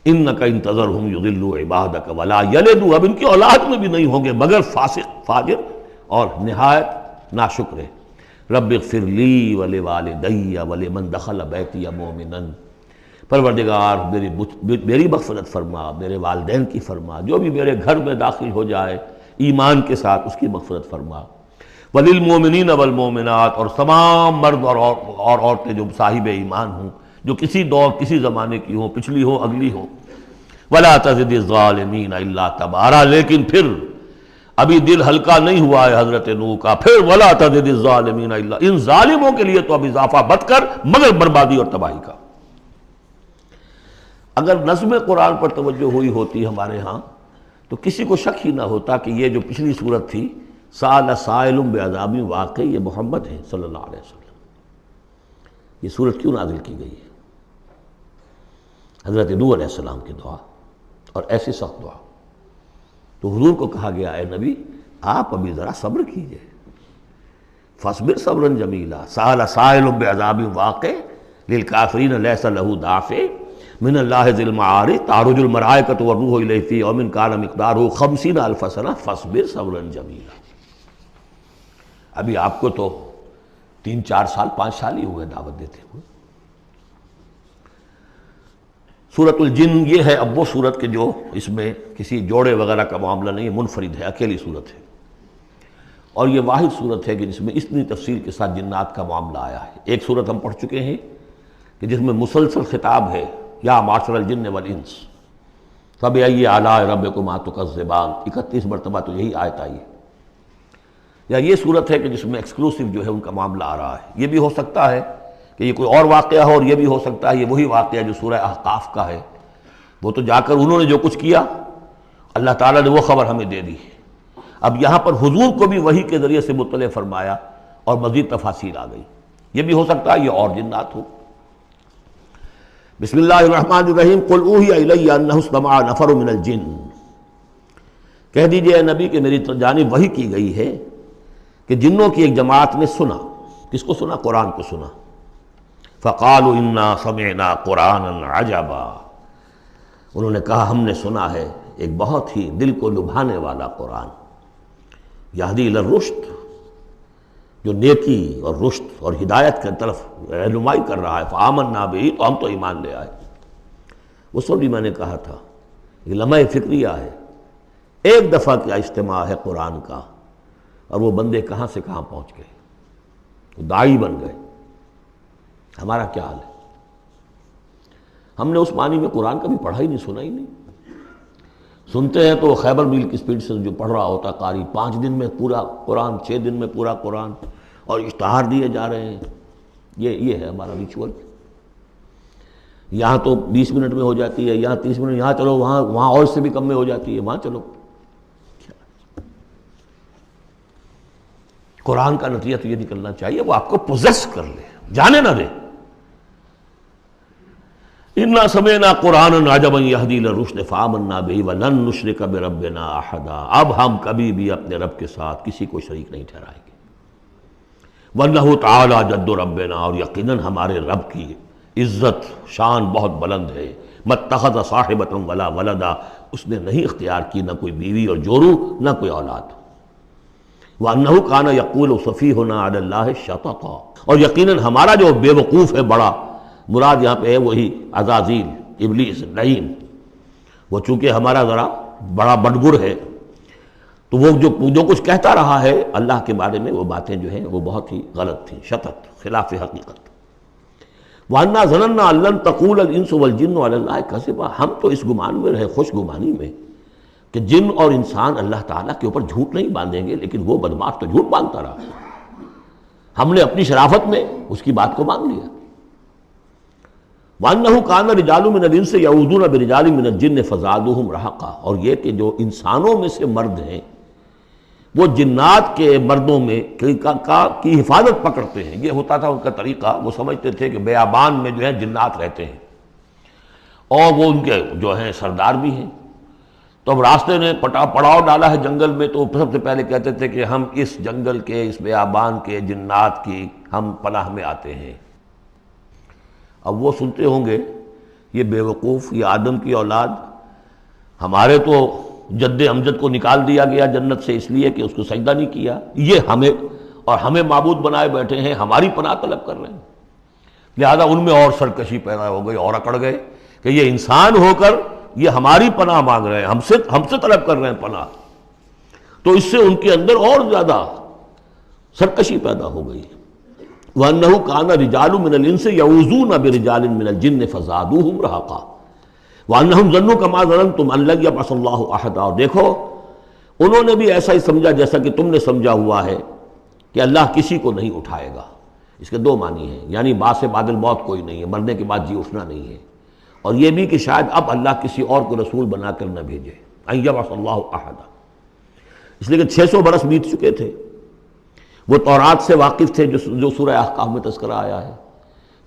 اِنَّكَ إِن تَذَرْهُمْ يُضِلُّوا عِبَادَكَ وَلَا يَلِدُوا اب ان کی اولاد میں بھی نہیں ہوں گے مگر فاسق، فاجر اور نہایت ناشکر. رب اغفر لی ولوالدی ولمن دخل بیتی مؤمنا پروردگار میری مغفرت فرما، میرے والدین کی فرما، جو بھی میرے گھر میں داخل ہو جائے ایمان کے ساتھ اس کی مغفرت فرما. وللمؤمنین والمؤمنات اور تمام مرد اور عورتیں جو صاحب ایمان ہوں، جو کسی دور کسی زمانے کی ہوں، پچھلی ہوں اگلی ہوں. ولا تزد الظالمین الا تبارا لیکن پھر ابھی دل ہلکا نہیں ہوا ہے حضرت نوح کا. پھر ولا تزد الظالمین الا ان ظالموں کے لیے تو اب اضافہ مت کر مگر بربادی اور تباہی کا. اگر نظم قرآن پر توجہ ہوئی ہوتی ہمارے ہاں تو کسی کو شک ہی نہ ہوتا کہ یہ جو پچھلی صورت تھی سأل سائل بعذاب واقع یہ محمد ہے صلی اللہ علیہ وسلم. یہ صورت کیوں نازل کی گئی ہے؟ حضرت نوح علیہ السلام کی دعا اور ایسی سخت دعا. تو حضور کو کہا گیا اے نبی آپ ابھی ذرا صبر کیجئے. فاصبر صبرا جمیلا سأل سائل بعذاب واقع للکافرین لیس له دافع من اللہ ذی المعارج تعرج الملائکۃ والروح الیہ فی یوم کان مقدارہ 50,000 سنہ فاصبر صبرا جمیلا. ابھی آپ کو تو 3-4 سال 5 سال ہی ہوئے دعوت دیتے ہوئے. سورۃ الجن یہ ہے اب وہ سورت کے جو اس میں کسی جوڑے وغیرہ کا معاملہ نہیں ہے، منفرد ہے، اکیلی سورت ہے. اور یہ واحد سورت ہے کہ جس میں اتنی تفصیل کے ساتھ جنات کا معاملہ آیا ہے. ایک سورت ہم پڑھ چکے ہیں کہ جس میں مسلسل خطاب ہے یا معاشر الجن والانس فبأي آلاء ربكما تكذبان، 31 مرتبہ تو یہی آیت آئی ہے. یا یہ صورت ہے کہ جس میں ایکسکلوسیو جو ہے ان کا معاملہ آ رہا ہے. یہ بھی ہو سکتا ہے کہ یہ کوئی اور واقعہ ہو اور یہ بھی ہو سکتا ہے یہ وہی واقعہ جو سورہ احقاف کا ہے. وہ تو جا کر انہوں نے جو کچھ کیا اللہ تعالیٰ نے وہ خبر ہمیں دے دی. اب یہاں پر حضور کو بھی وحی کے ذریعے سے مطلع فرمایا اور مزید تفاصیل آ گئی. یہ بھی ہو سکتا ہے یہ اور جنات ہو. بسم اللہ الرحمن الرحیم قل اوحی الی انہ استمع نفر من الجن کہہ دیجئے اے نبی کہ میری جانب وحی کی گئی ہے کہ جنوں کی ایک جماعت نے سنا. کس کو سنا؟ قرآن کو سنا. فقالوا انا سمعنا قرآنا عجبا انہوں نے کہا ہم نے سنا ہے ایک بہت ہی دل کو لبھانے والا قرآن. یہدی الی الرشد جو نیکی اور رشد اور ہدایت کی طرف رہنمائی کر رہا ہے، فآمنا بہ، تو ہم تو ایمان لے آئے۔ اس وقت بھی میں نے کہا تھا یہ لمحہ فکریہ ہے، ایک دفعہ کیا اجتماع ہے قرآن کا، اور وہ بندے کہاں سے کہاں پہنچ گئے، وہ داعی بن گئے۔ ہمارا کیا حال ہے؟ ہم نے اس معنی میں قرآن کا بھی پڑھا ہی نہیں، سنا ہی نہیں۔ سنتے ہیں تو خیبر میل کی سپیڈ سے جو پڑھ رہا ہوتا قاری، 5 دن میں پورا قرآن، 6 دن میں پورا قرآن، اور اشتہار دیے جا رہے ہیں۔ یہ ہے ہمارا ریچول۔ یہاں تو 20 منٹ میں ہو جاتی ہے، یہاں 30 منٹ، یہاں چلو وہاں اور اس سے بھی کم میں ہو جاتی ہے، وہاں چلو۔ قرآن کا نتیجہ تو یہ نکلنا چاہیے وہ آپ کو پوزیس کر لے، جانے نہ دے۔ اِنَّا سَمِعْنَا قُرْآنًا عَجَبًا يَهْدِي لِلرُّشْدِ فَآمَنَّا بِهِ وَلَن نُّشْرِكَ بِرَبِّنَا أَحَدًا۔ اب ہم کبھی بھی اپنے رب کے ساتھ کسی کو شریک نہیں ٹھہرائیں گے۔ وَإِنَّهُ تَعَالَىٰ جَدُّ رَبِّنَا، اور یقیناً ہمارے رب کی عزت شان بہت بلند ہے۔ مَا اتَّخَذَ صَاحِبَةً وَلَا وَلَدًا، اس نے نہیں اختیار کی نہ کوئی بیوی اور جورو، نہ کوئی اولاد۔ وَأَنَّهُ كَانَ يَقُولُ سَفِيهُنَا عَلَى اللَّهِ شَطَطًا، اور یقیناً ہمارا جو بے وقوف ہے بڑا، مراد یہاں پہ ہے وہی عزازیل، ابلیس، لعین، وہ چونکہ ہمارا ذرا بڑا بڑگر ہے، تو وہ جو کچھ کہتا رہا ہے اللہ کے بارے میں، وہ باتیں جو ہیں وہ بہت ہی غلط تھیں، شطط، خلاف حقیقت۔ وَأَنَّا ظَنَنَّا أَن لَّن تَقُولَ الْإِنسُ وَالْجِنُّ عَلَى اللَّهِ كَذِبًا، ہم تو اس گمان میں رہے، خوش گمانی میں، کہ جن اور انسان اللہ تعالیٰ کے اوپر جھوٹ نہیں باندھیں گے، لیکن وہ بدماش تو جھوٹ باندھتا رہا۔ ہم نے اپنی شرافت میں اس کی بات کو مان لیا۔ وَأَنَّهُ كَانَ رِجَالٌ مِّنَ الْإِنسِ يَعُوذُونَ بِرِجَالٍ مِّنَ الْجِنِّ فَزَادُوهُمْ رَهَقًا، اور یہ کہ جو انسانوں میں سے مرد ہیں وہ جنات کے مردوں میں کی حفاظت پکڑتے ہیں۔ یہ ہوتا تھا ان کا طریقہ، وہ سمجھتے تھے کہ بیابان میں جو ہے جنات رہتے ہیں اور وہ ان کے جو ہیں سردار بھی ہیں، تو اب راستے نے پڑاؤ ڈالا ہے جنگل میں، تو سب سے پہلے کہتے تھے کہ ہم اس جنگل کے، اس بیابان کے جنات کی ہم پناہ میں آتے ہیں۔ اب وہ سنتے ہوں گے یہ بے وقوف، یہ آدم کی اولاد، ہمارے تو جد امجد کو نکال دیا گیا جنت سے اس لیے کہ اس کو سجدہ نہیں کیا، یہ ہمیں معبود بنائے بیٹھے ہیں، ہماری پناہ طلب کر رہے ہیں۔ لہذا ان میں اور سرکشی پیدا ہو گئی، اور اکڑ گئے کہ یہ انسان ہو کر یہ ہماری پناہ مانگ رہے ہیں، ہم سے طلب کر رہے ہیں پناہ، تو اس سے ان کے اندر اور زیادہ سرکشی پیدا ہو گئی۔ وَأَنَّهُ كَانَ رِجَالٌ مِّنَ الْإِنسِ يَعُوذُونَ بِرِجَالٍ مِّنَ الْجِنِّ فَزَادُوهُمْ رَهَقًا وَأَنَّهُمْ ظَنُّوا كَمَا ظَنَنتُمْ أَن لَّن يَبْعَثَ اللَّهُ أَحَدًا، اور دیکھو انہوں نے بھی ایسا ہی سمجھا جیسا کہ تم نے سمجھا ہوا ہے کہ اللہ کسی کو نہیں اٹھائے گا۔ اس کے دو معنی ہیں، یعنی بعد سے بعد الموت کوئی نہیں ہے، مرنے کے بعد جی اٹھنا نہیں ہے، اور یہ بھی کہ شاید اب اللہ کسی اور کو رسول بنا کر نہ بھیجے، أن يبعث الله أحدا، اس لیے کہ 600 برس بیت چکے تھے، وہ تورات سے واقف تھے جو سورہ احقاف میں تذکرہ آیا ہے،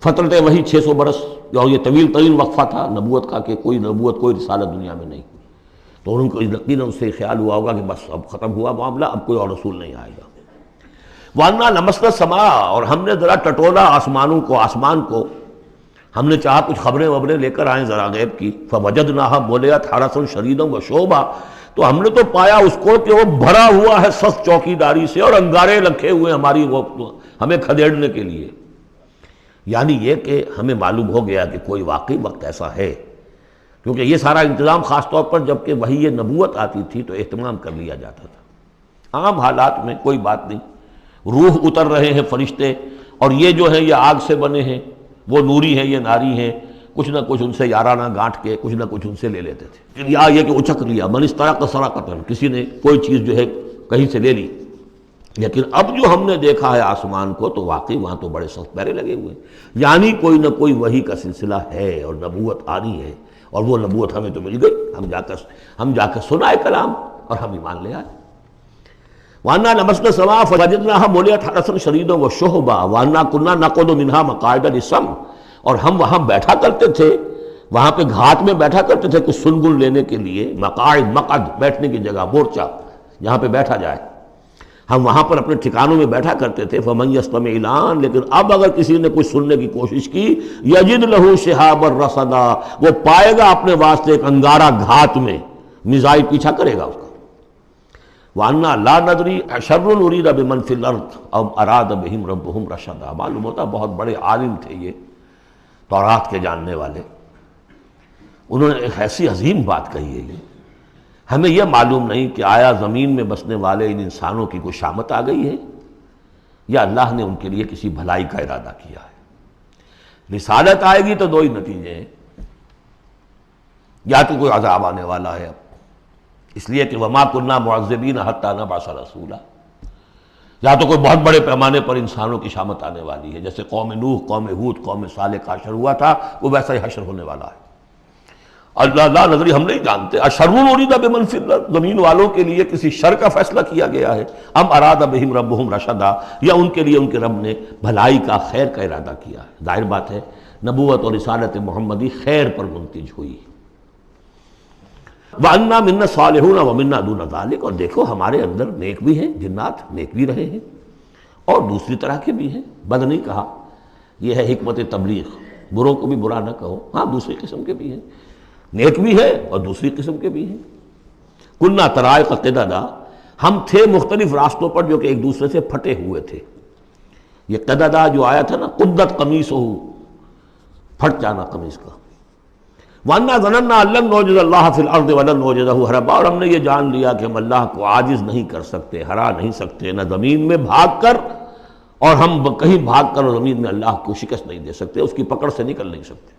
فترت وہی 600 برس، اور یہ طویل ترین وقفہ تھا نبوت کا کہ کوئی نبوت کوئی رسالت دنیا میں نہیں، تو ان کو یقیناً اس سے خیال ہوا ہوگا کہ بس اب ختم ہوا معاملہ، اب کوئی اور رسول نہیں آئے گا۔ وَأَنَّا لَمَسْنَا السَّمَاءَ، اور ہم نے ذرا ٹٹولا آسمان کو، ہم نے چاہا کچھ خبریں لے کر آئیں ذرا غیب کی، فَوَجَدْنَاهَا مُلِئَتْ حَرَسًا شَدِيدًا وَشُعُبًا، تو ہم نے تو پایا اس کو کہ وہ بھرا ہوا ہے سخت چوکیداری سے، اور انگارے رکھے ہوئے ہمیں کھدیڑنے کے لیے۔ یعنی یہ کہ ہمیں معلوم ہو گیا کہ کوئی واقعی وقت ایسا ہے، کیونکہ یہ سارا انتظام خاص طور پر جب کہ وہی یہ نبوت آتی تھی تو اہتمام کر لیا جاتا تھا۔ عام حالات میں کوئی بات نہیں، روح اتر رہے ہیں فرشتے، اور یہ جو ہیں یہ آگ سے بنے ہیں، وہ نوری ہیں یہ ناری ہیں، کچھ نہ کچھ ان سے یارانہ گانٹھ کے کچھ نہ کچھ ان سے لے لیتے تھے، یا یہ کہ اچک لیا، من استرق سرقۃ، کسی نے کوئی چیز جو ہے کہیں سے لے لی۔ لیکن اب جو ہم نے دیکھا ہے آسمان کو تو واقعی وہاں تو بڑے سخت پہرے لگے ہوئے ہیں، یعنی کوئی نہ کوئی وحی کا سلسلہ ہے اور نبوت آنی ہے، اور وہ نبوت ہمیں تو مل گئی، ہم جا کر سنائے کلام اور ہم ایمان لے آئے۔ وَأَنَّا لَمَسْنَا السَّمَاءَ فَوَجَدْنَاهَا مُلِئَتْ حَرَسًا شَدِيدًا وَشُهُبًا وَأَنَّا كُنَّا نَقْعُدُ مِنْهَا مَقَاعِدَ لِلسَّمْعِ، اور ہم وہاں بیٹھا کرتے تھے، وہاں پہ گھات میں بیٹھا کرتے تھے کچھ سنگل لینے کے لیے، مقعد بیٹھنے کی جگہ، مورچہ جہاں پہ بیٹھا جائے، ہم وہاں پر اپنے ٹھکانوں میں بیٹھا کرتے تھے۔ فَمَن يَسْتَمِعِ الْآنَ، لیکن اب اگر کسی نے کچھ سننے کی کوشش کی، يَجِدْ لَهُ شِهَابًا رَصَدًا، وہ پائے گا اپنے واسطے ایک انگارہ گھات میں، میزائل پیچھا کرے گا اس کا۔ وَأَنَّا لَا نَدْرِي أَشَرٌّ أُرِيدَ بِمَنْ فِي الْأَرْضِ أَمْ أَرَادَ بِهِمْ رَبُّهُمْ رَشَدًا۔ معلوم ہوتا بہت بڑے عالم تھے یہ، تورات کے جاننے والے، انہوں نے ایک ایسی عظیم بات کہی ہے یہ، ہمیں یہ معلوم نہیں کہ آیا زمین میں بسنے والے ان انسانوں کی کوئی شامت آ گئی ہے یا اللہ نے ان کے لیے کسی بھلائی کا ارادہ کیا ہے۔ رسالت آئے گی تو دو ہی نتیجے ہیں، یا تو کوئی عذاب آنے والا ہے اب، اس لیے کہ وما كنا معذبین حتی نبعث رسولا، یا تو کوئی بہت بڑے پیمانے پر انسانوں کی شامت آنے والی ہے، جیسے قوم نوح، قوم ہود، قوم صالح کا حشر ہوا تھا، وہ ویسا ہی حشر ہونے والا ہے۔ اللہ لا نظری، ہم نہیں جانتے، اشر ارید بمن فی الارض، زمین والوں کے لیے کسی شر کا فیصلہ کیا گیا ہے، ام اراد بہم ربہم رشدا، یا ان کے لیے ان کے رب نے بھلائی کا، خیر کا ارادہ کیا ہے۔ ظاہر بات ہے نبوت اور رسالت محمدی خیر پر منتج ہوئی۔ وَأَنَّا مِنَّا الصَّالِحُونَ وَمِنَّا دُونَ ذَلِكَ، اور دیکھو ہمارے اندر نیک بھی ہیں، جنات نیک بھی رہے ہیں اور دوسری طرح کے بھی ہیں، بد نہیں کہا، یہ ہے حکمت تبلیغ، بروں کو بھی برا نہ کہو، ہاں دوسری قسم کے بھی ہیں، نیک بھی ہے اور دوسری قسم کے بھی ہیں۔ کُنَّا طَرَائِقَ قِدَدًا، ہم تھے مختلف راستوں پر جو کہ ایک دوسرے سے پھٹے ہوئے تھے۔ یہ قددا جو آیا تھا نا، قدت قمیصہ، پھٹ جانا قمیص کا۔ وَأَنَّا ظَنَنَّا أَن لَّن نُعْجِزَ اللَّهَ فِي الْأَرْضِ وَلَن نُعْجِزَهُ هَرَبًا، اور ہم نے یہ جان لیا کہ ہم اللہ کو عاجز نہیں کر سکتے، ہرا نہیں سکتے، نہ زمین میں بھاگ کر، اور ہم کہیں بھاگ کر اور زمین میں اللہ کو شکست نہیں دے سکتے، اس کی پکڑ سے نکل نہیں سکتے۔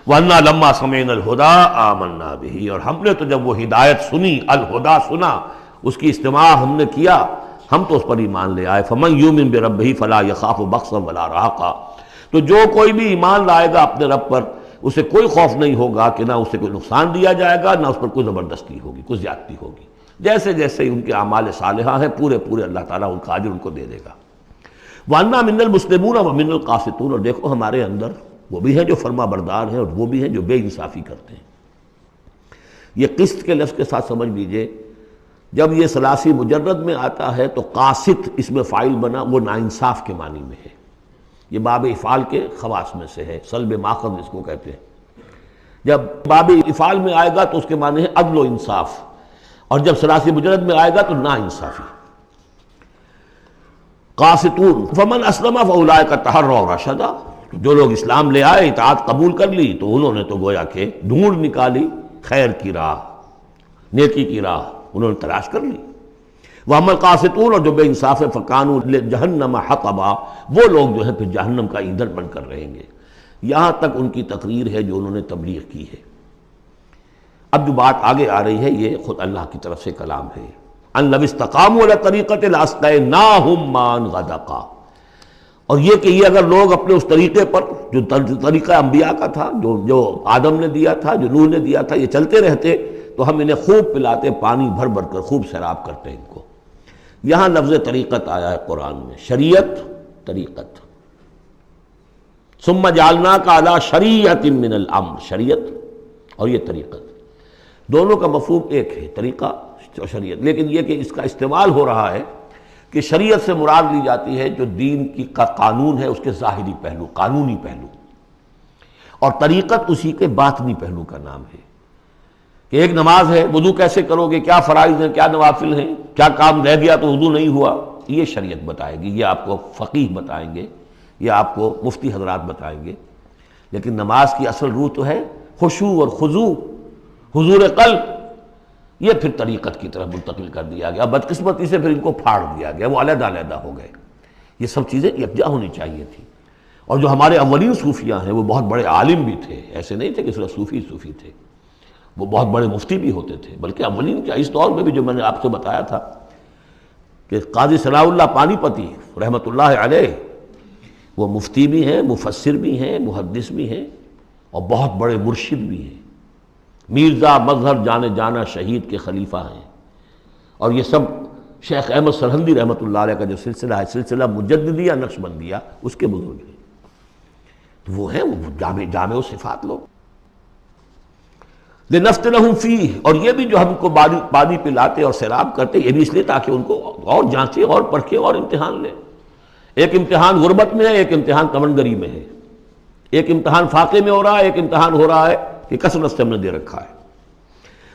وَأَنَّا لَمَّا سَمِعْنَا الْهُدَىٰ آمَنَّا بِهِ، اور ہم نے تو جب وہ ہدایت سنی، الہدا سنا، اس کی استماع ہم نے کیا، ہم تو اس پر ایمان لے آئے۔ فَمَن يُؤْمِن بِرَبِّهِ فَلَا يَخَافُ بَخْسًا وَلَا رَهَقًا، تو جو کوئی بھی ایمان لائے گا اپنے رب پر، اسے کوئی خوف نہیں ہوگا کہ نہ اسے کوئی نقصان دیا جائے گا، نہ اس پر کوئی زبردستی ہوگی، کوئی زیادتی ہوگی۔ جیسے جیسے ان کے اعمال صالحہ ہیں، پورے پورے اللہ تعالیٰ ان کا اجر ان کو دے دے گا۔ وَأَنَّا مِنَّا الْمُسْلِمُونَ وَمِنَّا الْقَاسِطُونَ، اور دیکھو ہمارے اندر وہ بھی ہیں جو فرما بردار ہیں اور وہ بھی ہیں جو بے انصافی کرتے ہیں۔ یہ قسط کے لفظ کے ساتھ سمجھ لیجئے، جب یہ ثلاثی مجرد میں آتا ہے تو قاسط اس میں فاعل بنا، وہ ناانصاف کے معنی میں ہے، یہ باب افعال کے خواص میں سے ہے، سلب ماخذ اس کو کہتے ہیں۔ جب باب افعال میں آئے گا تو اس کے معنی ہے عدل و انصاف، اور جب ثلاثی مجرد میں آئے گا تو ناانصافی۔ قاسطون فمن اسلم فاولئک تحروا رشدا، جو لوگ اسلام لے آئے، اطاعت قبول کر لی، تو انہوں نے تو گویا کہ ڈھونڈ نکالی خیر کی راہ، نیکی کی راہ انہوں نے تلاش کر لی۔ وَأَمَّا الْقَاسِطُونَ، اور جو بے انصاف فَكَانُوا لِجَهَنَّمَ حَطَبًا، وہ لوگ جو ہے پھر جہنم کا ایندھن بن کر رہیں گے۔ یہاں تک ان کی تقریر ہے جو انہوں نے تبلیغ کی ہے۔ اب جو بات آگے آ رہی ہے یہ خود اللہ کی طرف سے کلام ہے۔ أَن لَوِ اسْتَقَامُوا عَلَى الطَّرِيقَةِ لَأَسْقَيْنَاهُم مَّاءً غَدَقًا، اور یہ کہ یہ اگر لوگ اپنے اس طریقے پر جو طریقہ انبیاء کا تھا، جو آدم نے دیا تھا، جو نوح نے دیا تھا، یہ چلتے رہتے تو ہم انہیں خوب پلاتے، پانی بھر بھر کر خوب سیراب کرتے ان کو۔ یہاں لفظ طریقت آیا ہے قرآن میں، شریعت، طریقت۔ ثم جعلناک علی شریعت من الامر، شریعت اور یہ طریقت، دونوں کا مفہوم ایک ہے، طریقہ اور شریعت، لیکن یہ کہ اس کا استعمال ہو رہا ہے کہ شریعت سے مراد لی جاتی ہے جو دین کا قانون ہے، اس کے ظاہری پہلو، قانونی پہلو، اور طریقت اسی کے باطنی پہلو کا نام ہے، کہ ایک نماز ہے، وضو کیسے کرو گے، کیا فرائض ہیں، کیا نوافل ہیں، کیا کام رہ گیا تو وضو نہیں ہوا، یہ شریعت بتائے گی، یہ آپ کو فقیہ بتائیں گے، یہ آپ کو مفتی حضرات بتائیں گے۔ لیکن نماز کی اصل روح تو ہے خشوع اور خضوع، حضور قلب، یہ پھر طریقت کی طرف منتقل کر دیا گیا، بدقسمتی سے پھر ان کو پھاڑ دیا گیا، وہ علیحدہ علیحدہ ہو گئے۔ یہ سب چیزیں یکجا ہونی چاہیے تھی۔ اور جو ہمارے اولین صوفیاء ہیں وہ بہت بڑے عالم بھی تھے، ایسے نہیں تھے کہ صرف صوفی تھے، وہ بہت بڑے مفتی بھی ہوتے تھے، بلکہ اولین کیا، اس دور میں بھی جو میں نے آپ سے بتایا تھا کہ قاضی صلاح اللہ پانی پتی رحمۃ اللہ علیہ، وہ مفتی بھی ہیں، مفسر بھی ہیں، محدث بھی ہیں، اور بہت بڑے مرشد بھی ہیں، میرزا مظہر جانے جانا شہید کے خلیفہ ہیں، اور یہ سب شیخ احمد سرہندی رحمۃ اللہ علیہ کا جو سلسلہ ہے، سلسلہ مجددیہ نقشبندیہ، اس کے بزرگ ہیں، تو وہ ہیں وہ جامع و صفات لوگ۔ لِنَفْتِنَهُمْ فِيهِ، اور یہ بھی جو ہم کو پانی پلاتے اور سیراب کرتے، یہ بھی اس لیے تاکہ ان کو اور جانچے اور پرکھے اور امتحان لیں۔ ایک امتحان غربت میں ہے، ایک امتحان کمنگری میں ہے، ایک امتحان فاقے میں ہو رہا ہے، ایک امتحان ہو رہا ہے کہ کثرت سے ہم نے دے رکھا ہے۔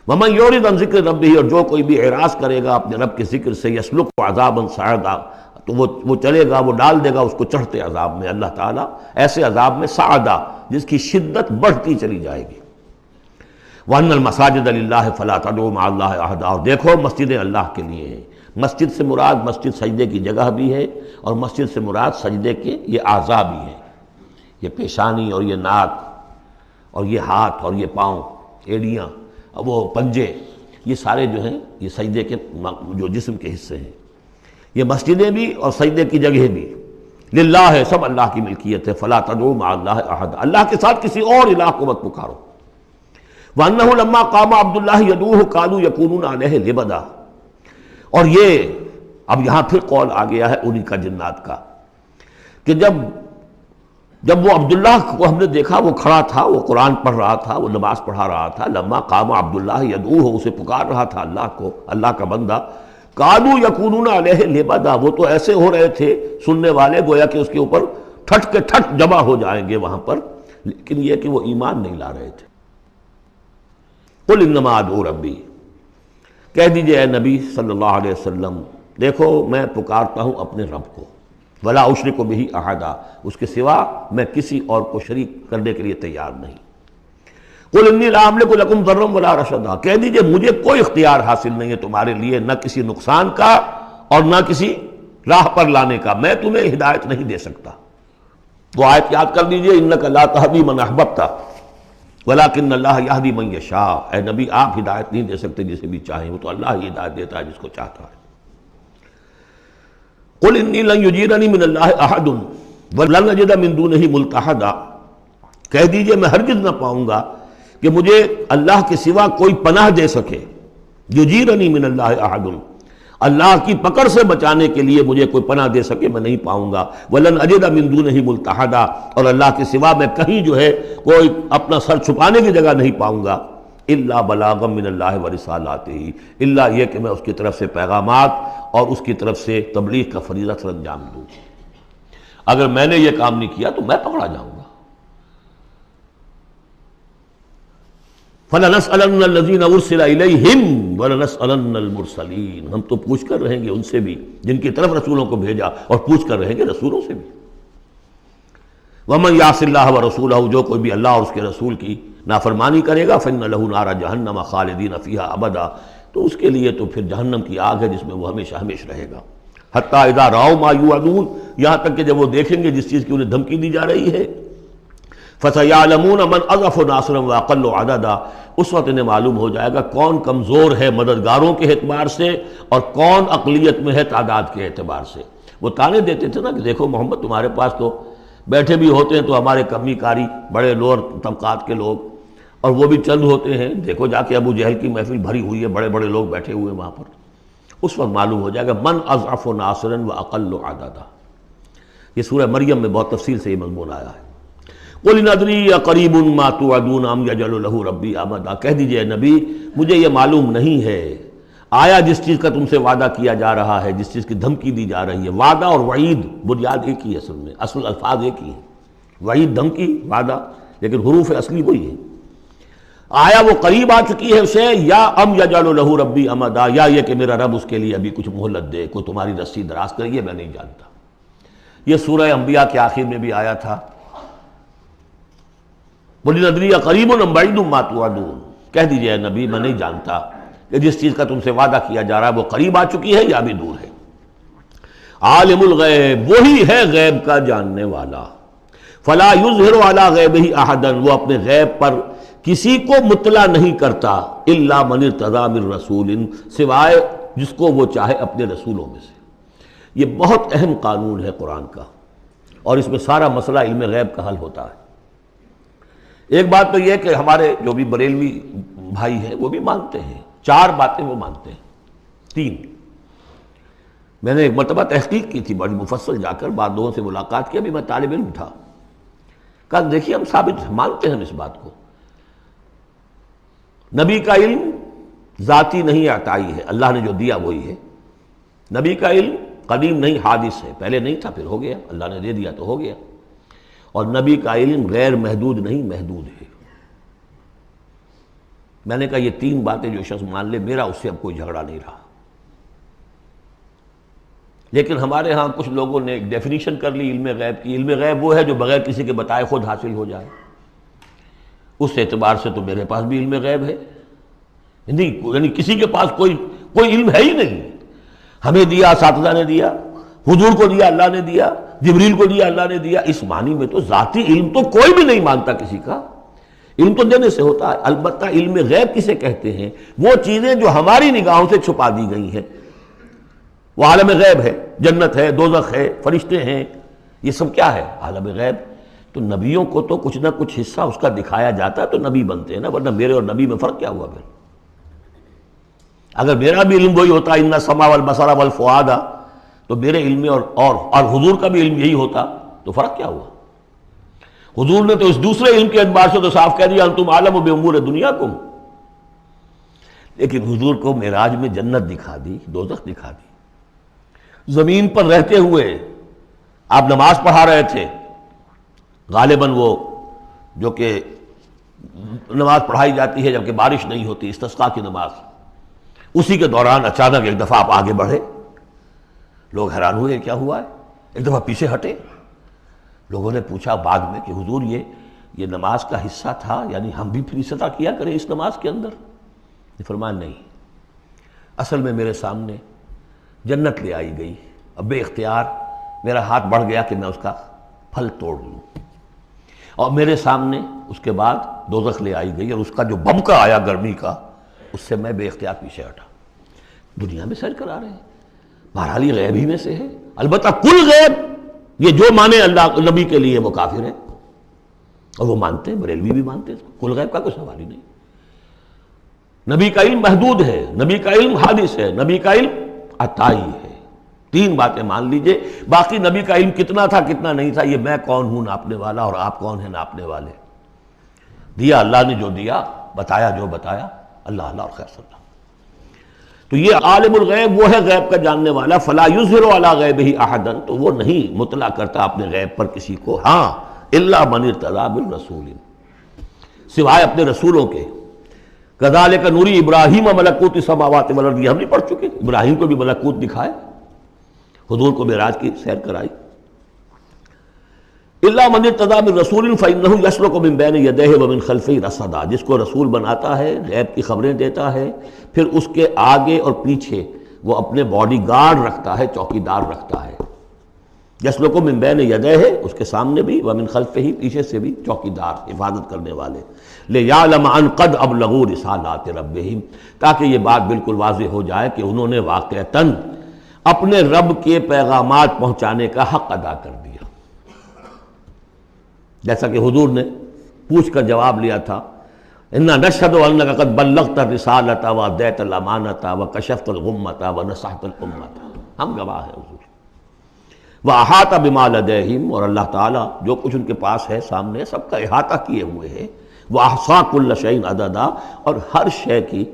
ومن یعرض عن ذکر ربہ، اور جو کوئی بھی اعراض کرے گا اپنے رب کے ذکر سے، یسلک عذابا صعدا، تو وہ چلے گا، وہ ڈال دے گا اس کو چڑھتے عذاب میں اللہ تعالیٰ، ایسے عذاب میں صعدا جس کی شدت بڑھتی چلی جائے گی۔ وَأَنَّ الْمَسَاجِدَ لِلَّهِ فَلَا تَدْعُوا مَعَ اللَّهِ أَحَدًا، اور دیکھو مسجدیں اللہ کے لیے ہیں۔ مسجد سے مراد مسجد سجدے کی جگہ بھی ہے، اور مسجد سے مراد سجدے کے یہ اعضاء بھی ہیں، یہ پیشانی اور یہ ناک اور یہ ہاتھ اور یہ پاؤں، ایڑیاں، وہ پنجے، یہ سارے جو ہیں یہ سجدے کے جو جسم کے حصے ہیں۔ یہ مسجدیں بھی اور سجدے کی جگہ بھی للہ ہے، سب اللہ کی ملکیت ہے۔ فلا تدعوا مع اللہ احد، اللہ کے ساتھ کسی اور الہ کو مت پکارو۔ وانہ لما قام عبد اللہ یدعوہ قالوا یکونون علیہ لبدا، اور یہ اب یہاں پھر قول آ گیا ہے انہی کا جنات کا، کہ جب وہ عبداللہ کو ہم نے دیکھا وہ کھڑا تھا، وہ قرآن پڑھ رہا تھا، وہ نماز پڑھا رہا تھا، لما قام عبداللہ یدعوہ، اسے پکار رہا تھا اللہ کو، اللہ کا بندہ، قالوا یکونون علیہ لبدا، وہ تو ایسے ہو رہے تھے سننے والے گویا کہ اس کے اوپر ٹھٹ کے ٹھٹ جمع ہو جائیں گے وہاں پر، لیکن یہ کہ وہ ایمان نہیں لا رہے تھے۔ قل انما ادعو ربی، کہہ دیجئے اے نبی صلی اللہ علیہ وسلم، دیکھو میں پکارتا ہوں اپنے رب کو، ولا اشرک بہ احدا، اس کے سوا میں کسی اور کو شریک کرنے کے لیے تیار نہیں۔ قل انی لا املک لکم ضرا ولا رشدا، کہہ دیجئے مجھے کوئی اختیار حاصل نہیں ہے تمہارے لیے، نہ کسی نقصان کا اور نہ کسی راہ پر لانے کا، میں تمہیں ہدایت نہیں دے سکتا۔ وہ آیت یاد کر دیجئے، انک لا تہدی من احببت ولیکن اللہ یہدی من یشاء، اے نبی آپ ہدایت نہیں دے سکتے جسے بھی چاہیں، وہ تو اللہ ہی ہدایت دیتا ہے جس کو چاہتا ہے۔ قل انی لن یجیرنی من اللہ احد ولن اجد من دونہ ملتحدا، کہہ دیجئے میں ہرگز نہ پاؤں گا کہ مجھے اللہ کے سوا کوئی پناہ دے سکے، یجیرنی من اللہ احد، اللہ کی پکڑ سے بچانے کے لیے مجھے کوئی پناہ دے سکے میں نہیں پاؤں گا، ولن اجد من دونہ ملتحدا، اور اللہ کے سوا میں کہیں جو ہے کوئی اپنا سر چھپانے کی جگہ نہیں پاؤں گا، الا بلاغا من اللہ ورسالاتہ، الا یہ کہ میں اس کی طرف سے پیغامات اور اس کی طرف سے تبلیغ کا فریضہ سر انجام دوں۔ اگر میں نے یہ کام نہیں کیا تو میں پکڑا جاؤں گا۔ فَلَنَسْأَلَنَّ الَّذِينَ أُرْسِلَ إِلَيْهِمْ وَلَنَسْأَلَنَّ الْمُرْسَلِينَ، ہم تو پوچھ کر رہیں گے ان سے بھی جن کی طرف رسولوں کو بھیجا، اور پوچھ کر رہیں گے رسولوں سے بھی۔ وَمَنْ يَعْصِ اللَّهَ وَرَسُولَهُ، جو کوئی بھی اللہ اور اس کے رسول کی نافرمانی کرے گا، فَإِنَّ لَهُ نَارَ جَهَنَّمَ خَالِدِينَ فِيهَا أَبَدًا، تو اس کے لیے تو پھر جہنم کی آگ ہے جس میں وہ ہمیشہ ہمیشہ رہے گا۔ حتیٰ اذا رأوا ما یوعدون، یہاں تک کہ جب وہ دیکھیں گے جس چیز کی انہیں دھمکی دی جا رہی ہے، فَسَيَعْلَمُونَ مَنْ أَضْعَفُ نَاصِرًا وَأَقَلُّ عَدَدًا، اس وقت انہیں معلوم ہو جائے گا کون کمزور ہے مددگاروں کے اعتبار سے اور کون اقلیت میں ہے تعداد کے اعتبار سے۔ وہ تانے دیتے تھے نا کہ دیکھو محمد تمہارے پاس تو بیٹھے بھی ہوتے ہیں تو ہمارے کمی کاری بڑے لوور طبقات کے لوگ، اور وہ بھی چند ہوتے ہیں، دیکھو جا کے ابو جہل کی محفل بھری ہوئی ہے، بڑے بڑے لوگ بیٹھے ہوئے ہیں وہاں پر۔ اس وقت معلوم ہو جائے گا من اضعف ناصرا واقل عددا۔ یہ سورہ مریم میں بہت تفصیل سے یہ مضمون آیا ہے۔ قل ان ادری اقریب ما توعدون ام یجعل له ربی امدا، کہہ دیجئے نبی مجھے یہ معلوم نہیں ہے، آیا جس چیز کا تم سے وعدہ کیا جا رہا ہے، جس چیز کی دھمکی دی جا رہی ہے، وعدہ اور وعید بنیاد ایک ہی ہے، اصل میں اصل الفاظ ایک ہی ہیں، وعید دھمکی، وعدہ، لیکن حروف اصلی وہی ہے۔ آیا وہ قریب آ چکی ہے اسے، یا ام یجعل له ربی امدا، یا یہ کہ میرا رب اس کے لیے ابھی کچھ مہلت دے، کوئی تمہاری رسی دراز کرے، یہ میں نہیں جانتا۔ یہ سورہ انبیاء کے آخر میں بھی آیا تھا، قل ان ادری اقریب ام بعید ما توعدون، کہہ دیجئے اے نبی میں نہیں جانتا کہ جس چیز کا تم سے وعدہ کیا جا رہا ہے وہ قریب آ چکی ہے یا بھی دور ہے۔ عالم الغیب، وہی ہے غیب کا جاننے والا، فلا یظہر علی غیبہ احدا، وہ اپنے غیب پر کسی کو مطلع نہیں کرتا، الا من ارتضی من رسول، سوائے جس کو وہ چاہے اپنے رسولوں میں سے۔ یہ بہت اہم قانون ہے قرآن کا، اور اس میں سارا مسئلہ علم غیب کا حل ہوتا ہے۔ ایک بات تو یہ کہ ہمارے جو بھی بریلوی بھائی ہیں وہ بھی مانتے ہیں، 4 باتیں وہ مانتے ہیں، 3۔ میں نے ایک مرتبہ تحقیق کی تھی بڑی مفصل، جا کر بعد لوگوں سے ملاقات کی، ابھی میں طالب علم تھا، کہا دیکھیے ہم ثابت مانتے ہیں ہم اس بات کو، نبی کا علم ذاتی نہیں عطائی ہے، اللہ نے جو دیا وہی ہے۔ نبی کا علم قدیم نہیں، حادث ہے، پہلے نہیں تھا پھر ہو گیا، اللہ نے دے دیا تو ہو گیا۔ اور نبی کا علم غیر محدود نہیں، محدود ہے۔ میں نے کہا یہ تین باتیں جو شخص مان لے میرا اس سے اب کوئی جھگڑا نہیں رہا۔ لیکن ہمارے ہاں کچھ لوگوں نے ایک ڈیفینیشن کر لی علم غیب کی، علم غیب وہ ہے جو بغیر کسی کے بتائے خود حاصل ہو جائے۔ اس اعتبار سے تو میرے پاس بھی علم غیب ہے، نہیں یعنی کسی کے پاس کوئی علم ہے ہی نہیں۔ ہمیں دیا اساتذہ نے دیا، حضور کو دیا اللہ نے دیا، جبریل کو دیا اللہ نے دیا، اس معنی میں تو ذاتی علم تو کوئی بھی نہیں مانتا کسی کا، علم تو دینے سے ہوتا ہے۔ البتہ علم غیب کسے کہتے ہیں؟ وہ چیزیں جو ہماری نگاہوں سے چھپا دی گئی ہیں، وہ عالم غیب ہے، جنت ہے، دوزخ ہے، فرشتے ہیں، یہ سب کیا ہے؟ عالم غیب۔ تو نبیوں کو تو کچھ نہ کچھ حصہ اس کا دکھایا جاتا ہے تو نبی بنتے ہیں نا، ورنہ میرے اور نبی میں فرق کیا ہوا پھر؟ اگر میرا بھی علم وہی ہوتا ان السمع والبصر والفؤاد، تو میرے علم میں اور حضور کا بھی علم یہی ہوتا تو فرق کیا ہوا؟ حضور نے تو اس دوسرے علم کے اعتبار سے تو صاف کہہ دیا انتم عالم بامور دنیاکم، لیکن حضور کو معراج میں جنت دکھا دی، دوزخ دکھا دی۔ زمین پر رہتے ہوئے آپ نماز پڑھا رہے تھے، غالباً وہ جو کہ نماز پڑھائی جاتی ہے جبکہ بارش نہیں ہوتی، استسقاء کی نماز، اسی کے دوران اچانک ایک دفعہ آپ آگے بڑھے، لوگ حیران ہوئے کیا ہوا ہے، ایک دفعہ پیچھے ہٹے۔ لوگوں نے پوچھا بعد میں کہ حضور یہ نماز کا حصہ تھا، یعنی ہم بھی پھر اسی طرح کیا کریں اس نماز کے اندر؟ یہ فرمایا نہیں، اصل میں میرے سامنے جنت لے آئی گئی، اب بے اختیار میرا ہاتھ بڑھ گیا کہ میں اس کا پھل توڑ لوں، اور میرے سامنے اس کے بعد دوزخ لے آئی گئی اور اس کا جو بمکا آیا گرمی کا، اس سے میں بے اختیار پیچھے ہٹا۔ دنیا میں سیر کرا رہے ہیں، بہرحال یہ غیب ہی میں سے ہے۔ البتہ کل غیب یہ جو مانے اللہ نبی کے لیے وہ کافر ہے، اور وہ مانتے ہیں، بریلوی بھی مانتے ہیں، کل غیب کا کوئی سوال ہی نہیں۔ نبی کا علم محدود ہے، نبی کا علم حادث ہے، نبی کا علم عطائی ہے، تین باتیں مان لیجئے۔ باقی نبی کا علم کتنا تھا کتنا نہیں تھا یہ میں کون ہوں ناپنے والا اور آپ کون ہیں ناپنے والے؟ دیا اللہ نے جو دیا، بتایا جو بتایا، اللہ اور خیر صلی اللہ۔ تو یہ عالم الغیب وہ ہے غیب کا جاننے والا، فلا یظہر علی غیبہ احدا، تو وہ نہیں مطلع کرتا اپنے غیب پر کسی کو، ہاں الا من ارتضی بالرسول، سوائے اپنے رسولوں کے۔ کذالک نوری ابراہیم ملکوت السماوات والارض، یہ ہم نہیں پڑھ چکے؟ ابراہیم کو بھی ملکوت دکھائے، حضور کو معراج کی سیر کرائی۔ الا من ارتضی بالرسول فانہ یسلک من بین یدیہ ومن خلفہ رصدا، جس کو رسول بناتا ہے، غیب کی خبریں دیتا ہے، پھر اس کے آگے اور پیچھے وہ اپنے باڈی گارڈ رکھتا ہے، چوکیدار رکھتا ہے۔ یسلک من بین یدیہ، اس کے سامنے بھی، ومن خلفہ، پیچھے سے بھی چوکیدار، حفاظت کرنے والے۔ لیعلم ان قد ابلغوا رسالات ربہم، تاکہ یہ بات بالکل واضح ہو جائے کہ انہوں نے واقعتاً اپنے رب کے پیغامات پہنچانے کا حق ادا کر دیا، جیسا کہ حضور نے پوچھ کر جواب لیا تھا، انا نشہد انک قد بلغت الرسالۃ وادیت الامانۃ وکشفت الغمۃ ونصحت الامۃ، ہم گواہ ہیں حضور۔ واحاط بما لدیہم، اور اللہ تعالیٰ جو کچھ ان کے پاس ہے سامنے سب کا احاطہ کیے ہوئے ہے۔ واحصا کل شیء عددا، اور ہر شے کی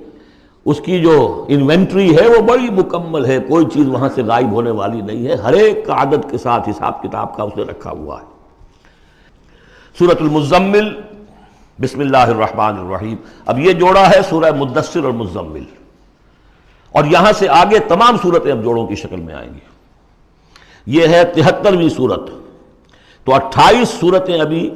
اس کی جو انوینٹری ہے وہ بڑی مکمل ہے، کوئی چیز وہاں سے غائب ہونے والی نہیں ہے، ہر ایک کا عدد کے ساتھ حساب کتاب کا اس نے رکھا ہوا ہے۔ سورۃ المزمل، بسم اللہ الرحمن الرحیم۔ اب یہ جوڑا ہے سورہ مدثر اور مزمل، اور یہاں سے آگے تمام صورتیں اب جوڑوں کی شکل میں آئیں گی۔ یہ ہے 73ویں صورت، تو 28 صورتیں ابھی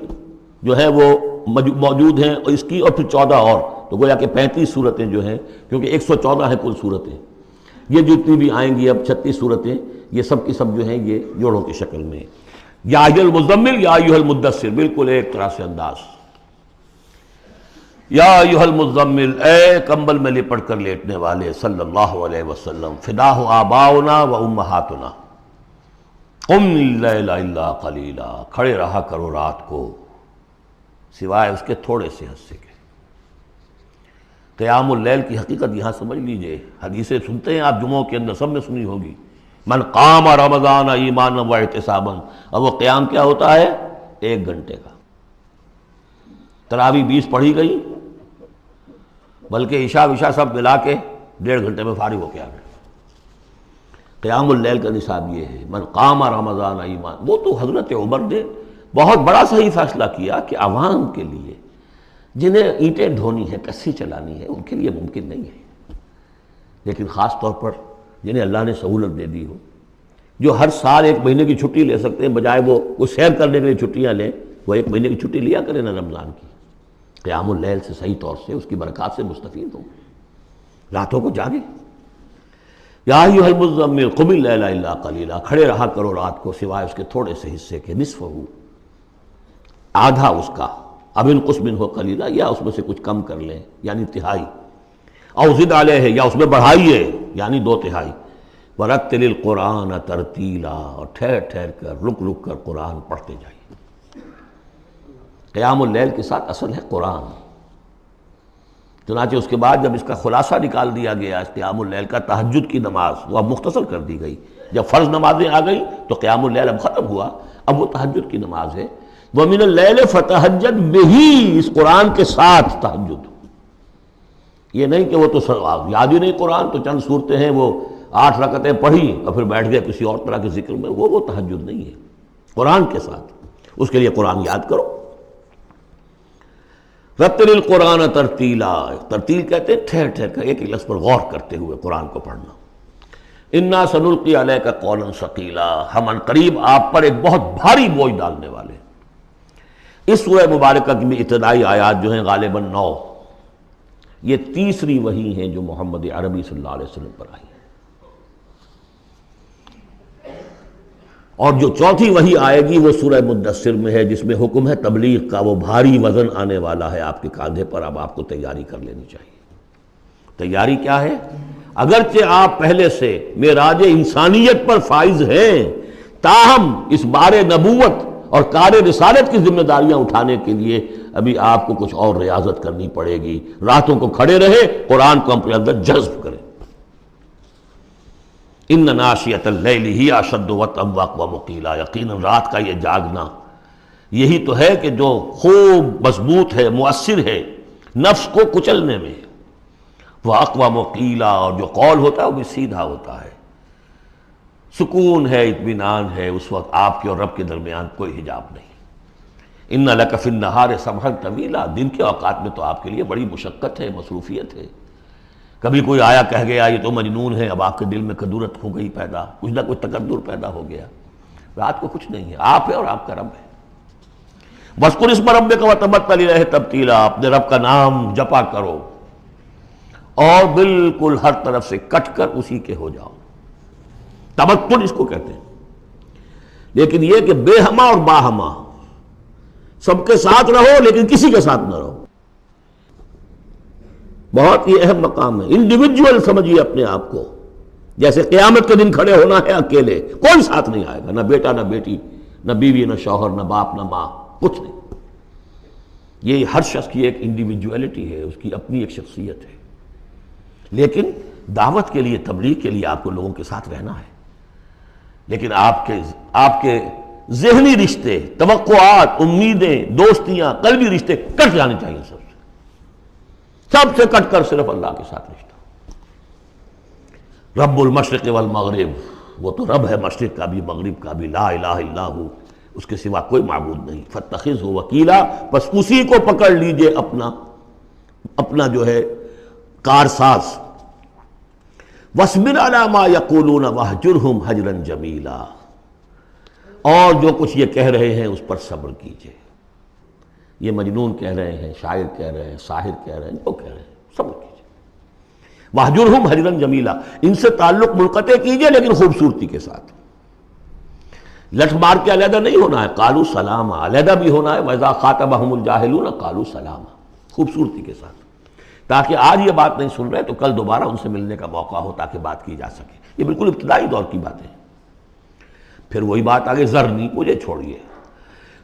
جو ہے وہ موجود ہیں، اور اس کی اور پھر 14 اور، تو گویا کہ 35 صورتیں جو ہیں، کیونکہ 114 ہیں کل صورتیں، یہ جتنی بھی آئیں گی اب 36 صورتیں، یہ سب کی سب جو ہیں یہ جوڑوں کی شکل میں۔ یا ایھا المزمل یا ایھا المدثر، بالکل ایک طرح سے انداز۔ یا ایھا المزمل، اے کمبل میں لپٹ کر لیٹنے والے، صلی اللہ علیہ وسلم، فداہ آباؤنا و امہاتنا، قم اللیل الا قلیلا، کھڑے رہا کرو رات کو سوائے اس کے تھوڑے سے حصے کے۔ قیام اللیل کی حقیقت یہاں سمجھ لیجئے، حدیثیں سنتے ہیں آپ جمعوں کے اندر، سب نے سنی ہوگی، من قام رمضان ایمانا و احتسابا، اور وہ قیام کیا ہوتا ہے؟ 1 گھنٹے کا۔ تراویح 20 پڑھی گئی، بلکہ عشاء وشاء سب ملا کے 1.5 گھنٹے میں فارغ ہو کے آ گئے۔ قیام اللیل کا نصاب یہ ہے، من قام رمضان ایمان، وہ تو حضرت عمر نے بہت بڑا صحیح فیصلہ کیا کہ عوام کے لیے جنہیں اینٹیں ڈھونی ہے، کسی چلانی ہے، ان کے لیے ممکن نہیں ہے، لیکن خاص طور پر جنہیں اللہ نے سہولت دے دی ہو، جو ہر سال 1 مہینے کی چھٹی لے سکتے ہیں، بجائے وہ کوئی سیر کرنے کے لیے چھٹیاں لیں، وہ 1 مہینے کی چھٹی لیا کریں نا رمضان کی، قیام اللیل سے صحیح طور سے اس کی برکات سے مستفید ہوں، راتوں کو جاگیں۔ یا ایھا المزمل قم اللیل الا قلیلا، کھڑے رہا کرو رات کو سوائے اس کے تھوڑے سے حصے کے، نصفہ، آدھا اس کا، اب انقص منہ قلیلا، یا اس میں سے کچھ کم کر لیں یعنی تہائی، او زد علیہ، یا اس میں بڑھائیے یعنی 2/3، ورتل القرآن ترتیلا، اور ٹھہر ٹھہر کر رک رک کر قرآن پڑھتے جائیے۔ قیام اللیل کے ساتھ اصل ہے قرآن، چنانچہ اس کے بعد جب اس کا خلاصہ نکال دیا گیا اس قیام اللیل کا، تہجد کی نماز وہ اب مختصر کر دی گئی، جب فرض نمازیں آ گئی تو قیام اللیل اب ختم ہوا، اب وہ تہجد کی نماز ہے۔ وَمِنَ اللَّيْلِ فَتَہجد بِهِ، اس قرآن کے ساتھ تہجد، یہ نہیں کہ وہ تو یاد ہی نہیں قرآن تو چند صورتیں ہیں وہ 8 رکعتیں پڑھی اور پھر بیٹھ گئے کسی اور طرح کے ذکر میں، وہ تہجد نہیں ہے، قرآن کے ساتھ، اس کے لیے قرآن یاد کرو۔ رتل القرآن ترتیلا، ترتیل کہتے ہیں ٹھہر ٹھہر کر ایک لفظ پر غور کرتے ہوئے قرآن کو پڑھنا۔ انا سنلقی علیک قولا ثقیلا، ہم عنقریب آپ پر ایک بہت بھاری بوجھ ڈالنے والے ہیں۔ اس سورہ مبارکہ کی بھی ابتدائی آیات جو ہیں غالباً 9، یہ تیسری وحی ہیں جو محمد عربی صلی اللہ علیہ وسلم پر آئی ہے، اور جو چوتھی وحی آئے گی وہ سورہ مدثر میں ہے، جس میں حکم ہے تبلیغ کا، وہ بھاری وزن آنے والا ہے آپ کے کاندھے پر، اب آپ کو تیاری کر لینی چاہیے۔ تیاری کیا ہے؟ اگرچہ آپ پہلے سے معراج انسانیت پر فائز ہیں، تاہم اس بار نبوت اور کار رسالت کی ذمہ داریاں اٹھانے کے لیے ابھی آپ کو کچھ اور ریاضت کرنی پڑے گی، راتوں کو کھڑے رہے، قرآن کو اپنے اندر جذب کریں۔ ان ناشیۃ اللیل ہی اشد وطئا واقوم قیلا، یقیناً رات کا یہ جاگنا یہی تو ہے کہ جو خوب مضبوط ہے، مؤثر ہے نفس کو کچلنے میں، وہ اقوام قیلا، اور جو قول ہوتا ہے وہ بھی سیدھا ہوتا ہے، سکون ہے، اطمینان ہے، اس وقت آپ کے اور رب کے درمیان کوئی حجاب نہیں۔ ان لک فی النہار سبحا طویلا، دن کے اوقات میں تو آپ کے لیے بڑی مشقت ہے، مصروفیت ہے، کبھی کوئی آیا کہہ گیا یہ تو مجنون ہے، اب آپ کے دل میں کدورت ہو گئی پیدا، کچھ نہ کچھ تکدر پیدا ہو گیا۔ رات کو کچھ نہیں ہے، آپ ہے اور آپ کا رب ہے۔ وَاذْكُرِ اسْمَ رَبِّكَ وَتَبَتَّلْ إِلَيْهِ تَبْتِيلًا، اپنے رب کا نام جپا کرو اور بالکل ہر طرف سے کٹ کر اسی کے ہو جاؤ، تبتل اس کو کہتے ہیں۔ لیکن یہ کہ بے ہما اور باہما، سب کے ساتھ رہو لیکن کسی کے ساتھ نہ رہو، بہت ہی اہم مقام ہے۔ انڈیویجول سمجھیے اپنے آپ کو، جیسے قیامت کے دن کھڑے ہونا ہے اکیلے، کوئی ساتھ نہیں آئے گا، نہ بیٹا نہ بیٹی، نہ بیوی نہ شوہر، نہ باپ نہ ماں، کچھ نہیں۔ یہ ہر شخص کی ایک انڈیویجویلٹی ہے، اس کی اپنی ایک شخصیت ہے، لیکن دعوت کے لیے، تبلیغ کے لیے آپ کو لوگوں کے ساتھ رہنا ہے، لیکن آپ کے ذہنی رشتے، توقعات، امیدیں، دوستیاں، قلبی رشتے کٹ جانے چاہیے، سب سے کٹ کر صرف اللہ کے ساتھ رشتہ۔ رب المشرق والمغرب، وہ تو رب ہے مشرق کا بھی مغرب کا بھی، لا الہ الا ہو، اس کے سوا کوئی معبود نہیں، فاتخذہ وکیلا، بس اسی کو پکڑ لیجئے اپنا جو ہے کارساز۔ وَاصْبِرْ عَلَىٰ مَا يَقُولُونَ وَاهْجُرْهُمْ هَجْرًا جَمِيلًا، اور جو کچھ یہ کہہ رہے ہیں اس پر صبر کیجئے، یہ مجنون کہہ رہے ہیں، شاعر کہہ رہے ہیں، ساحر کہہ رہے ہیں، جو کہہ رہے ہیں صبر کیجئے۔ وَاهْجُرْهُمْ هَجْرًا جَمِيلًا، ان سے تعلق منقطع کیجئے لیکن خوبصورتی کے ساتھ، لٹ مار کے علیحدہ نہیں ہونا ہے، قالوا سلاما، علیحدہ بھی ہونا ہے، وَإِذَا خَاطَبَهُمُ الْجَاهِلُونَ قَالُوا سَلَامًا، خوبصورتی کے ساتھ، تاکہ آج یہ بات نہیں سن رہے تو کل دوبارہ ان سے ملنے کا موقع ہو، تاکہ بات کی جا سکے۔ یہ بالکل ابتدائی دور کی باتیں ہیں۔ پھر وہی بات آگے، ذرنی، مجھے چھوڑیے،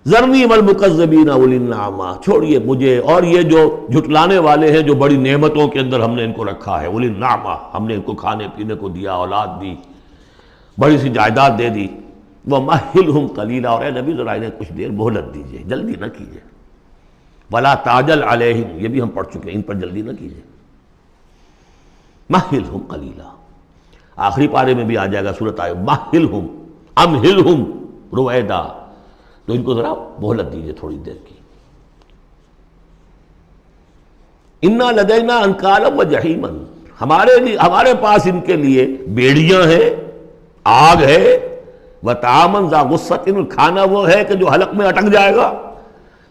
ذرنی والمکذبین اولی النعمہ، چھوڑیے مجھے اور یہ جو جھٹلانے والے ہیں، جو بڑی نعمتوں کے اندر ہم نے ان کو رکھا ہے، اولی النعمہ، ہم نے ان کو کھانے پینے کو دیا، اولاد دی، بڑی سی جائیداد دے دی، وَمَهِّلْهُمْ قَلِيلًا، اور اے نبی ذرا انہیں کچھ دیر مہلت دیجیے، جلدی نہ کیجیے، وَلَا تَعْجَلْ عَلَيْهِمْ، یہ بھی ہم پڑھ چکے ہیں، ان پر جلدی نہ کیجیے، مَهِّلْهُمْ قَلِيلًا، آخری پارے میں بھی آ جائے گا سورۃ آئے، مَهِّلْهُمْ أَمْهِلْهُمْ رویدا، تو ان کو ذرا مہلت دیجیے تھوڑی دیر کی۔ انا لدینا انکالا و جہیما، ہمارے پاس ان کے لیے بیڑیاں ہیں، آگ ہے، وطعاما ذا غصۃ، کھانا وہ ہے کہ جو حلق میں اٹک جائے گا،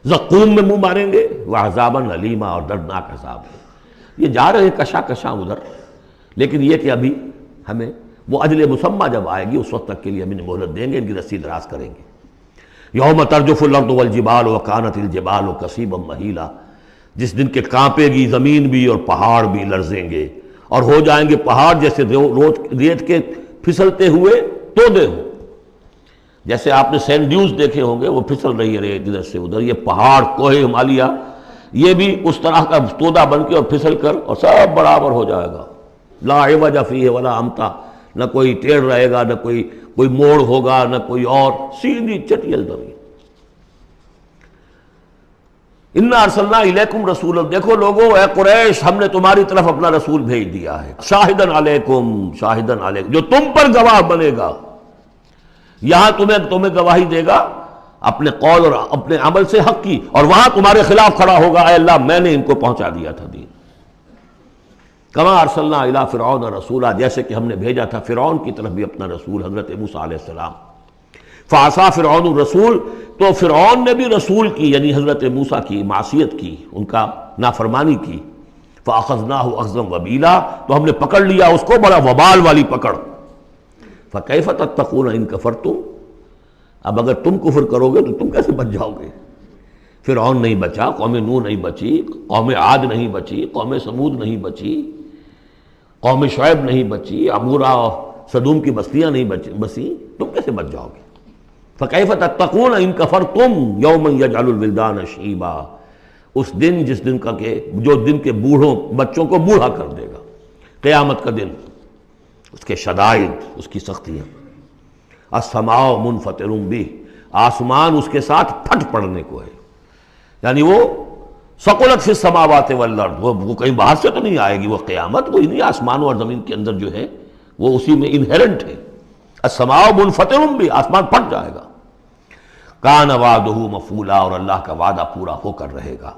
زقوم میں منہ ماریں گے، وعذابا الیما، اور دردناک عذاب ہے۔ یہ جا رہے ہیں کشا کشاں ادھر، لیکن یہ کہ ابھی ہمیں وہ اجل مسمہ جب آئے گی اس وقت تک کے لیے ہم انہیں مہلت دیں گے، ان کی رسی دراز کریں گے۔ یوم ترجف الارض والجبال وکانت الجبال کثیبا مہیلا، جس دن کے کانپے گی زمین بھی اور پہاڑ بھی لرزیں گے، اور ہو جائیں گے پہاڑ جیسے ریت کے پھسلتے ہوئے تودے ہوں۔ جیسے آپ نے سینڈ ڈیوز دیکھے ہوں گے، وہ پھسل رہی ہے ریت ادھر سے ادھر، یہ پہاڑ کوہ ہمالیہ یہ بھی اس طرح کا تودا بن کے اور پھسل کر اور سب برابر ہو جائے گا۔ لا عوج فیہ ولا امتا، نہ کوئی ٹیڑھ رہے گا، نہ کوئی موڑ ہوگا، نہ کوئی اور، سیدھی چٹیل زمین۔ انا ارسلنا الیکم رسولا، دیکھو لوگو اے قریش، ہم نے تمہاری طرف اپنا رسول بھیج دیا ہے، شاہدن علیکم، شاہدن علیکم، جو تم پر گواہ بنے گا، یہاں تمہیں گواہی دے گا اپنے قول اور اپنے عمل سے حق کی، اور وہاں تمہارے خلاف کھڑا ہوگا، اے اللہ میں نے ان کو پہنچا دیا تھا دین۔ کما ارسلنا الی فرعون رسولا، جیسے کہ ہم نے بھیجا تھا فرعون کی طرف بھی اپنا رسول حضرت موسیٰ علیہ السلام۔ فعصا فرعون الرسول، تو فرعون نے بھی رسول کی یعنی حضرت موسیٰ کی معصیت کی، ان کا نافرمانی کی۔ فاخذناہ اخذا وبیلا، تو ہم نے پکڑ لیا اس کو بڑا وبال والی پکڑ۔ فکیف تتقون ان کفرتم، اب اگر تم کفر کرو گے تو تم کیسے بچ جاؤ گے؟ فرعون نہیں بچا، قوم نوح نہیں بچی، قوم عاد نہیں بچی، قوم سمود نہیں بچی، قوم شعیب نہیں بچی، عمورہ اور صدوم کی بستیاں نہیں بسی، تم کیسے بچ جاؤ گے؟ فکیف تتقون ان کفرتم یوما یجعل الولدان شیبا، اس دن جس دن کا کہ جو دن کے بوڑھوں بچوں کو بوڑھا کر دے گا، قیامت کا دن، اس کے شدائد، اس کی سختیاں۔ السماء منفطر بہ، آسمان اس کے ساتھ پھٹ پڑنے کو ہے، یعنی وہ ثقلت فی السماوات والارض، وہ کہیں باہر سے تو نہیں آئے گی، وہ قیامت وہ انہی آسمانوں اور زمین کے اندر جو ہے وہ اسی میں انہیرنٹ ہے۔ السماء منفطر بہ، آسمان پھٹ جائے گا۔ کان وعدہ مفعولا، اور اللہ کا وعدہ پورا ہو کر رہے گا۔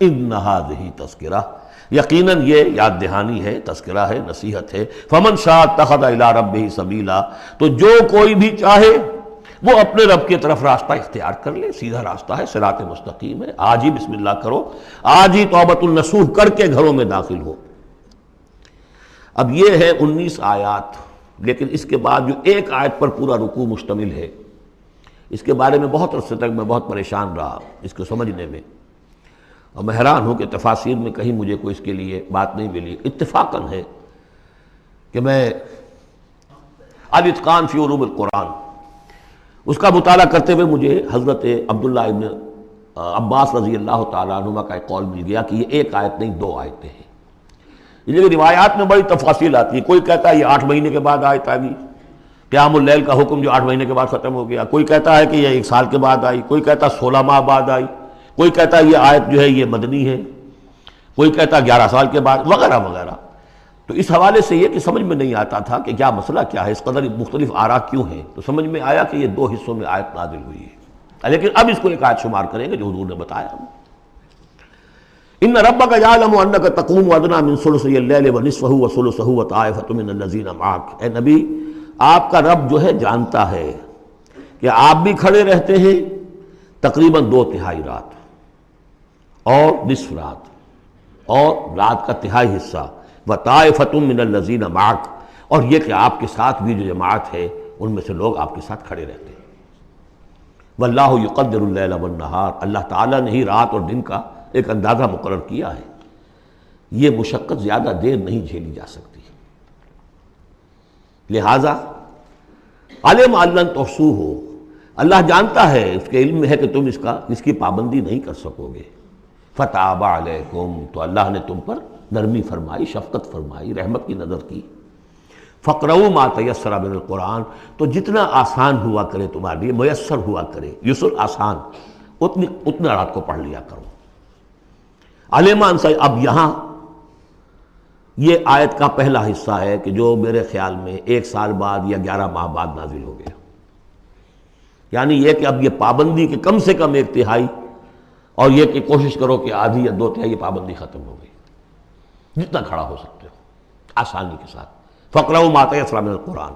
ان ھذہ تذکرہ، یقیناً یہ یاد دہانی ہے، تذکرہ ہے، نصیحت ہے۔ فمن شاء اتخذ الی ربہ سبیلا، تو جو کوئی بھی چاہے وہ اپنے رب کی طرف راستہ اختیار کر لے، سیدھا راستہ ہے، صراط مستقیم ہے۔ آج ہی بسم اللہ کرو، آج ہی توبۃ النصوح کر کے گھروں میں داخل ہو۔ اب یہ ہے 19 آیات، لیکن اس کے بعد جو ایک آیت پر پورا رکوع مشتمل ہے، اس کے بارے میں بہت عرصے تک میں بہت پریشان رہا اس کو سمجھنے میں، اور میں حیران ہوں کہ تفاسیر میں کہیں مجھے کوئی اس کے لیے بات نہیں ملی۔ اتفاقاً ہے کہ میں الاتقان فی علوم القرآن اس کا مطالعہ کرتے ہوئے مجھے حضرت عبداللہ ابن عباس رضی اللہ تعالیٰ عنہما کا ایک قول مل گیا کہ یہ ایک آیت نہیں 2 آیتیں ہیں۔ یہ روایات میں بڑی تفاصیل آتی ہے، کوئی کہتا ہے یہ 8 مہینے کے بعد آیت آ گئی، قیام اللیل کا حکم جو 8 مہینے کے بعد ختم ہو گیا، کوئی کہتا ہے کہ یہ 1 سال کے بعد آئی، کوئی کہتا ہے 16 ماہ بعد آئی، کوئی کہتا ہے یہ آیت جو ہے یہ مدنی ہے، کوئی کہتا ہے 11 سال کے بعد، وغیرہ وغیرہ۔ تو اس حوالے سے یہ کہ سمجھ میں نہیں آتا تھا کہ کیا مسئلہ کیا ہے، اس قدر مختلف آراء کیوں ہیں، تو سمجھ میں آیا کہ یہ 2 حصوں میں آیت نازل ہوئی ہے، لیکن اب اس کو ایک آیت شمار کریں گے جو حضور نے بتایا۔ ان ربک یعلم انک تقوم ادنی من ثلثی اللیل ونصفہ وثلثہ وطائفۃ من الذین معک، اے نبی آپ کا رب جو ہے جانتا ہے کہ آپ بھی کھڑے رہتے ہیں تقریباً 2/3 رات اور نصف رات اور رات کا تہائی حصہ، وطائفۃ من الذین معک، اور یہ کہ آپ کے ساتھ بھی جو جماعت ہے ان میں سے لوگ آپ کے ساتھ کھڑے رہتے ہیں۔ واللہ یقدر اللیل والنہار، اللہ تعالیٰ نے ہی رات اور دن کا ایک اندازہ مقرر کیا ہے، یہ مشقت زیادہ دیر نہیں جھیلی جا سکتی، لہذا علم ان لن تحصوہ، اللہ جانتا ہے، اس کے علم میں ہے کہ تم اس کی پابندی نہیں کر سکو گے۔ فتاب علیکم، تو اللہ نے تم پر نرمی فرمائی، شفقت فرمائی، رحمت کی نظر کی۔ فقرؤوا ما تیسر من القرآن، تو جتنا آسان ہوا کرے تمہارے لیے، میسر ہوا کرے، یسر آسان، اتنا رات کو پڑھ لیا کرو۔ علمان سے، اب یہاں یہ آیت کا پہلا حصہ ہے کہ جو میرے خیال میں 1 سال بعد یا 11 ماہ بعد نازل ہو گیا، یعنی یہ کہ اب یہ پابندی کہ کم سے کم 1/3 اور یہ کہ کوشش کرو کہ آدھی یا 2/3 پابندی ختم ہو گئی، جتنا کھڑا ہو سکتے ہو آسانی کے ساتھ۔ فَاقْرَؤْا مَا تَيَسَّرَ مِنَ الْقُرْآنِ،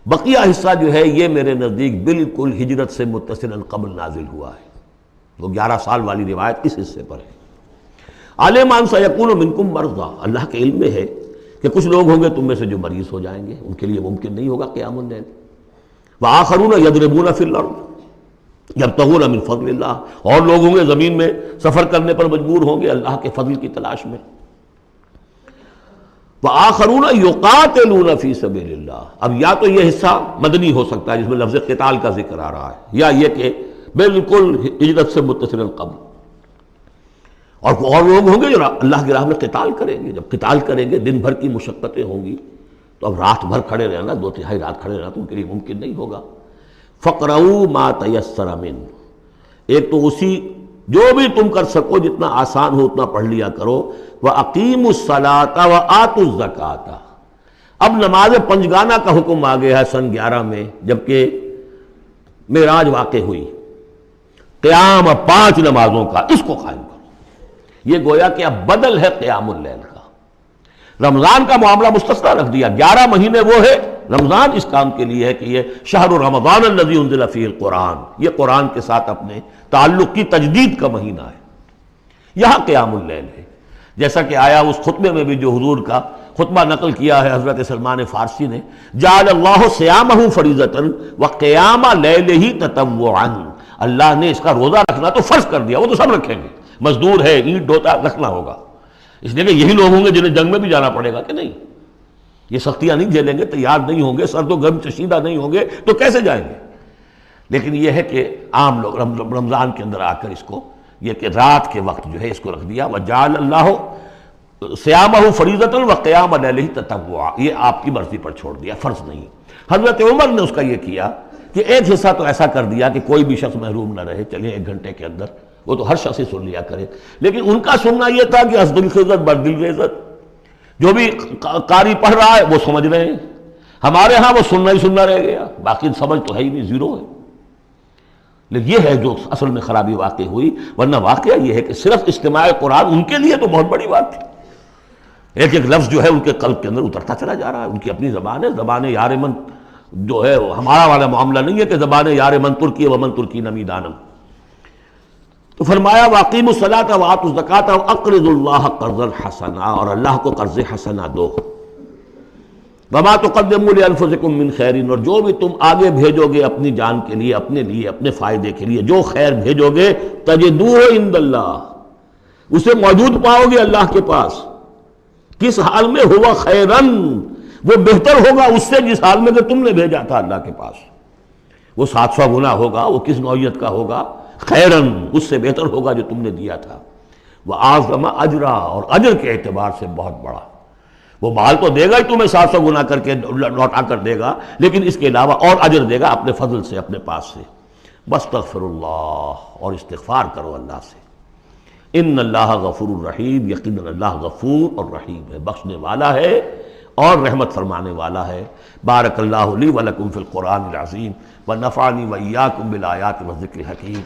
بقیہ حصہ جو ہے یہ میرے نزدیک بالکل ہجرت سے متصلاً قبل نازل ہوا ہے، وہ 11 سال والی روایت اس حصے پر ہے۔ عَلِمَ أَن سَيَكُونُ مِنكُم مَرْضَىٰ، اللہ کے علم میں ہے کہ کچھ لوگ ہوں گے تم میں سے جو مریض ہو جائیں گے، ان کے لیے ممکن نہیں ہوگا قیام اللیل۔ وَآخَرُونَ يَضْرِبُونَ فِي الْأَرْضِ يَبْتَغُونَ مِن فَضْلِ اللَّهِ، اور لوگ ہوں گے زمین میں سفر کرنے پر مجبور ہوں گے اللہ کے فضل کی تلاش میں۔ وَآخَرُونَ يُقَاتِلُونَ فِي سَبِيلِ اللَّهِ، اب یا تو یہ حصہ مدنی ہو سکتا ہے جس میں لفظ قتال کا ذکر آ رہا ہے، یا یہ کہ بالکل ہجرت سے متصل قبل، اور لوگ ہوں گے جو اللہ کی راہ میں قتال کریں گے۔ جب قتال کریں گے دن بھر کی مشقتیں ہوں گی، تو اب رات بھر کھڑے رہنا، 2/3 رات کھڑے رہنا تو ان کے لیے ممکن نہیں ہوگا۔ فَاقْرَؤُوا مَا تَيَسَّرَ مِنْهُ، ایک تو اسی جو بھی تم کر سکو جتنا آسان ہو اتنا پڑھ لیا کرو۔ وَأَقِيمُوا الصَّلَاةَ وَآتُوا الزَّكَاةَ، اب نماز پنجگانہ کا حکم آ گیا ہے سن 11 میں، جبکہ معراج واقع ہوئی۔ قیام 5 نمازوں کا، اس کو قائم کرو۔ یہ گویا کہ اب بدل ہے قیام اللیل کا۔ رمضان کا معاملہ مستثنیٰ رکھ دیا، 11 مہینے وہ ہے، رمضان اس کام کے لیے ہے کہ یہ شہر رمضان الذی انزل فیہ القرآن، یہ قرآن کے ساتھ اپنے تعلق کی تجدید کا مہینہ ہے۔ یہاں قیام اللیل ہے، جیسا کہ آیا اس خطبے میں بھی جو حضور کا خطبہ نقل کیا ہے حضرت سلمان فارسی نے، جعل اللہ صیامہ فریضۃ وقیام لیلہ تطوعا، اللہ نے اس کا روزہ رکھنا تو فرض کر دیا، وہ تو سب رکھیں گے، مزدور ہے اینٹ ڈھوتا رکھنا ہوگا، اس لیے کہ یہی لوگ ہوں گے جنہیں جنگ میں بھی جانا پڑے گا کہ نہیں، یہ سختیاں نہیں جھیلیں گے، تیار نہیں ہوں گے، سرد و گرم چشیدہ نہیں ہوں گے تو کیسے جائیں گے۔ لیکن یہ ہے کہ عام لوگ رمضان کے اندر آ کر اس کو یہ کہ رات کے وقت جو ہے اس کو رکھ دیا، وجعل اللہ صیامہ فریضۃ وقیام لیلہ تطوعا، یہ آپ کی مرضی پر چھوڑ دیا، فرض نہیں۔ حضرت عمر نے اس کا یہ کیا کہ ایک حصہ تو ایسا کر دیا کہ کوئی بھی شخص محروم نہ رہے، چلیں 1 گھنٹے کے اندر وہ تو ہر شخص ہی سن لیا کرے، لیکن ان کا سننا یہ تھا کہ حسب الخزت بردل عزت، جو بھی قاری پڑھ رہا ہے وہ سمجھ رہے ہیں، ہمارے ہاں وہ سننا ہی سننا رہ گیا، باقی سمجھ تو ہے ہی نہیں، زیرو ہے۔ لیکن یہ ہے جو اصل میں خرابی واقع ہوئی، ورنہ واقعہ یہ ہے کہ صرف استماع قرآن ان کے لیے تو بہت بڑی بات تھی، ایک ایک لفظ جو ہے ان کے قلب کے اندر اترتا چلا جا رہا ہے، ان کی اپنی زبان ہے، زبان یار من جو ہے ہمارا والا معاملہ نہیں ہے کہ زبان یار من ترکی ومن ترکی نمی دانم۔ تو فرمایا واقیموا الصلاۃ وآتوا الزکاۃ واقرضوا اللہ قرضا حسنا، اور اللہ کو قرض حسنا دو۔ وما تقدموا لانفسکم من خیر، اور جو بھی تم آگے بھیجو گے اپنی جان کے لیے، اپنے فائدے کے لیے جو خیر بھیجو گے، تجدوہ عند اللہ، اسے موجود پاؤ گے اللہ کے پاس۔ کس حال میں؟ ہوا خیرن، وہ بہتر ہوگا اس سے جس حال میں کہ تم نے بھیجا تھا اللہ کے پاس، وہ 700 گنا ہوگا، وہ کس نوعیت کا ہوگا؟ خیرن، اس سے بہتر ہوگا جو تم نے دیا تھا۔ وَأَعْظَمَ أَجْرًا، اور اجر کے اعتبار سے بہت بڑا، وہ مال تو دے گا ہی تمہیں 700 گنا کر کے لوٹا کر دے گا، لیکن اس کے علاوہ اور اجر دے گا اپنے فضل سے، اپنے پاس سے۔ بستغفر اللہ، اور استغفار کرو اللہ سے۔ ان اللہ غفور الرحیم، یقیناً اللہ غفور اور رحیم ہے، بخشنے والا ہے اور رحمت فرمانے والا ہے۔ بارک اللہ لی ولکم فی القرآن العظیم ونفعنی وإیاکم بالآیات والذکر الحکیم۔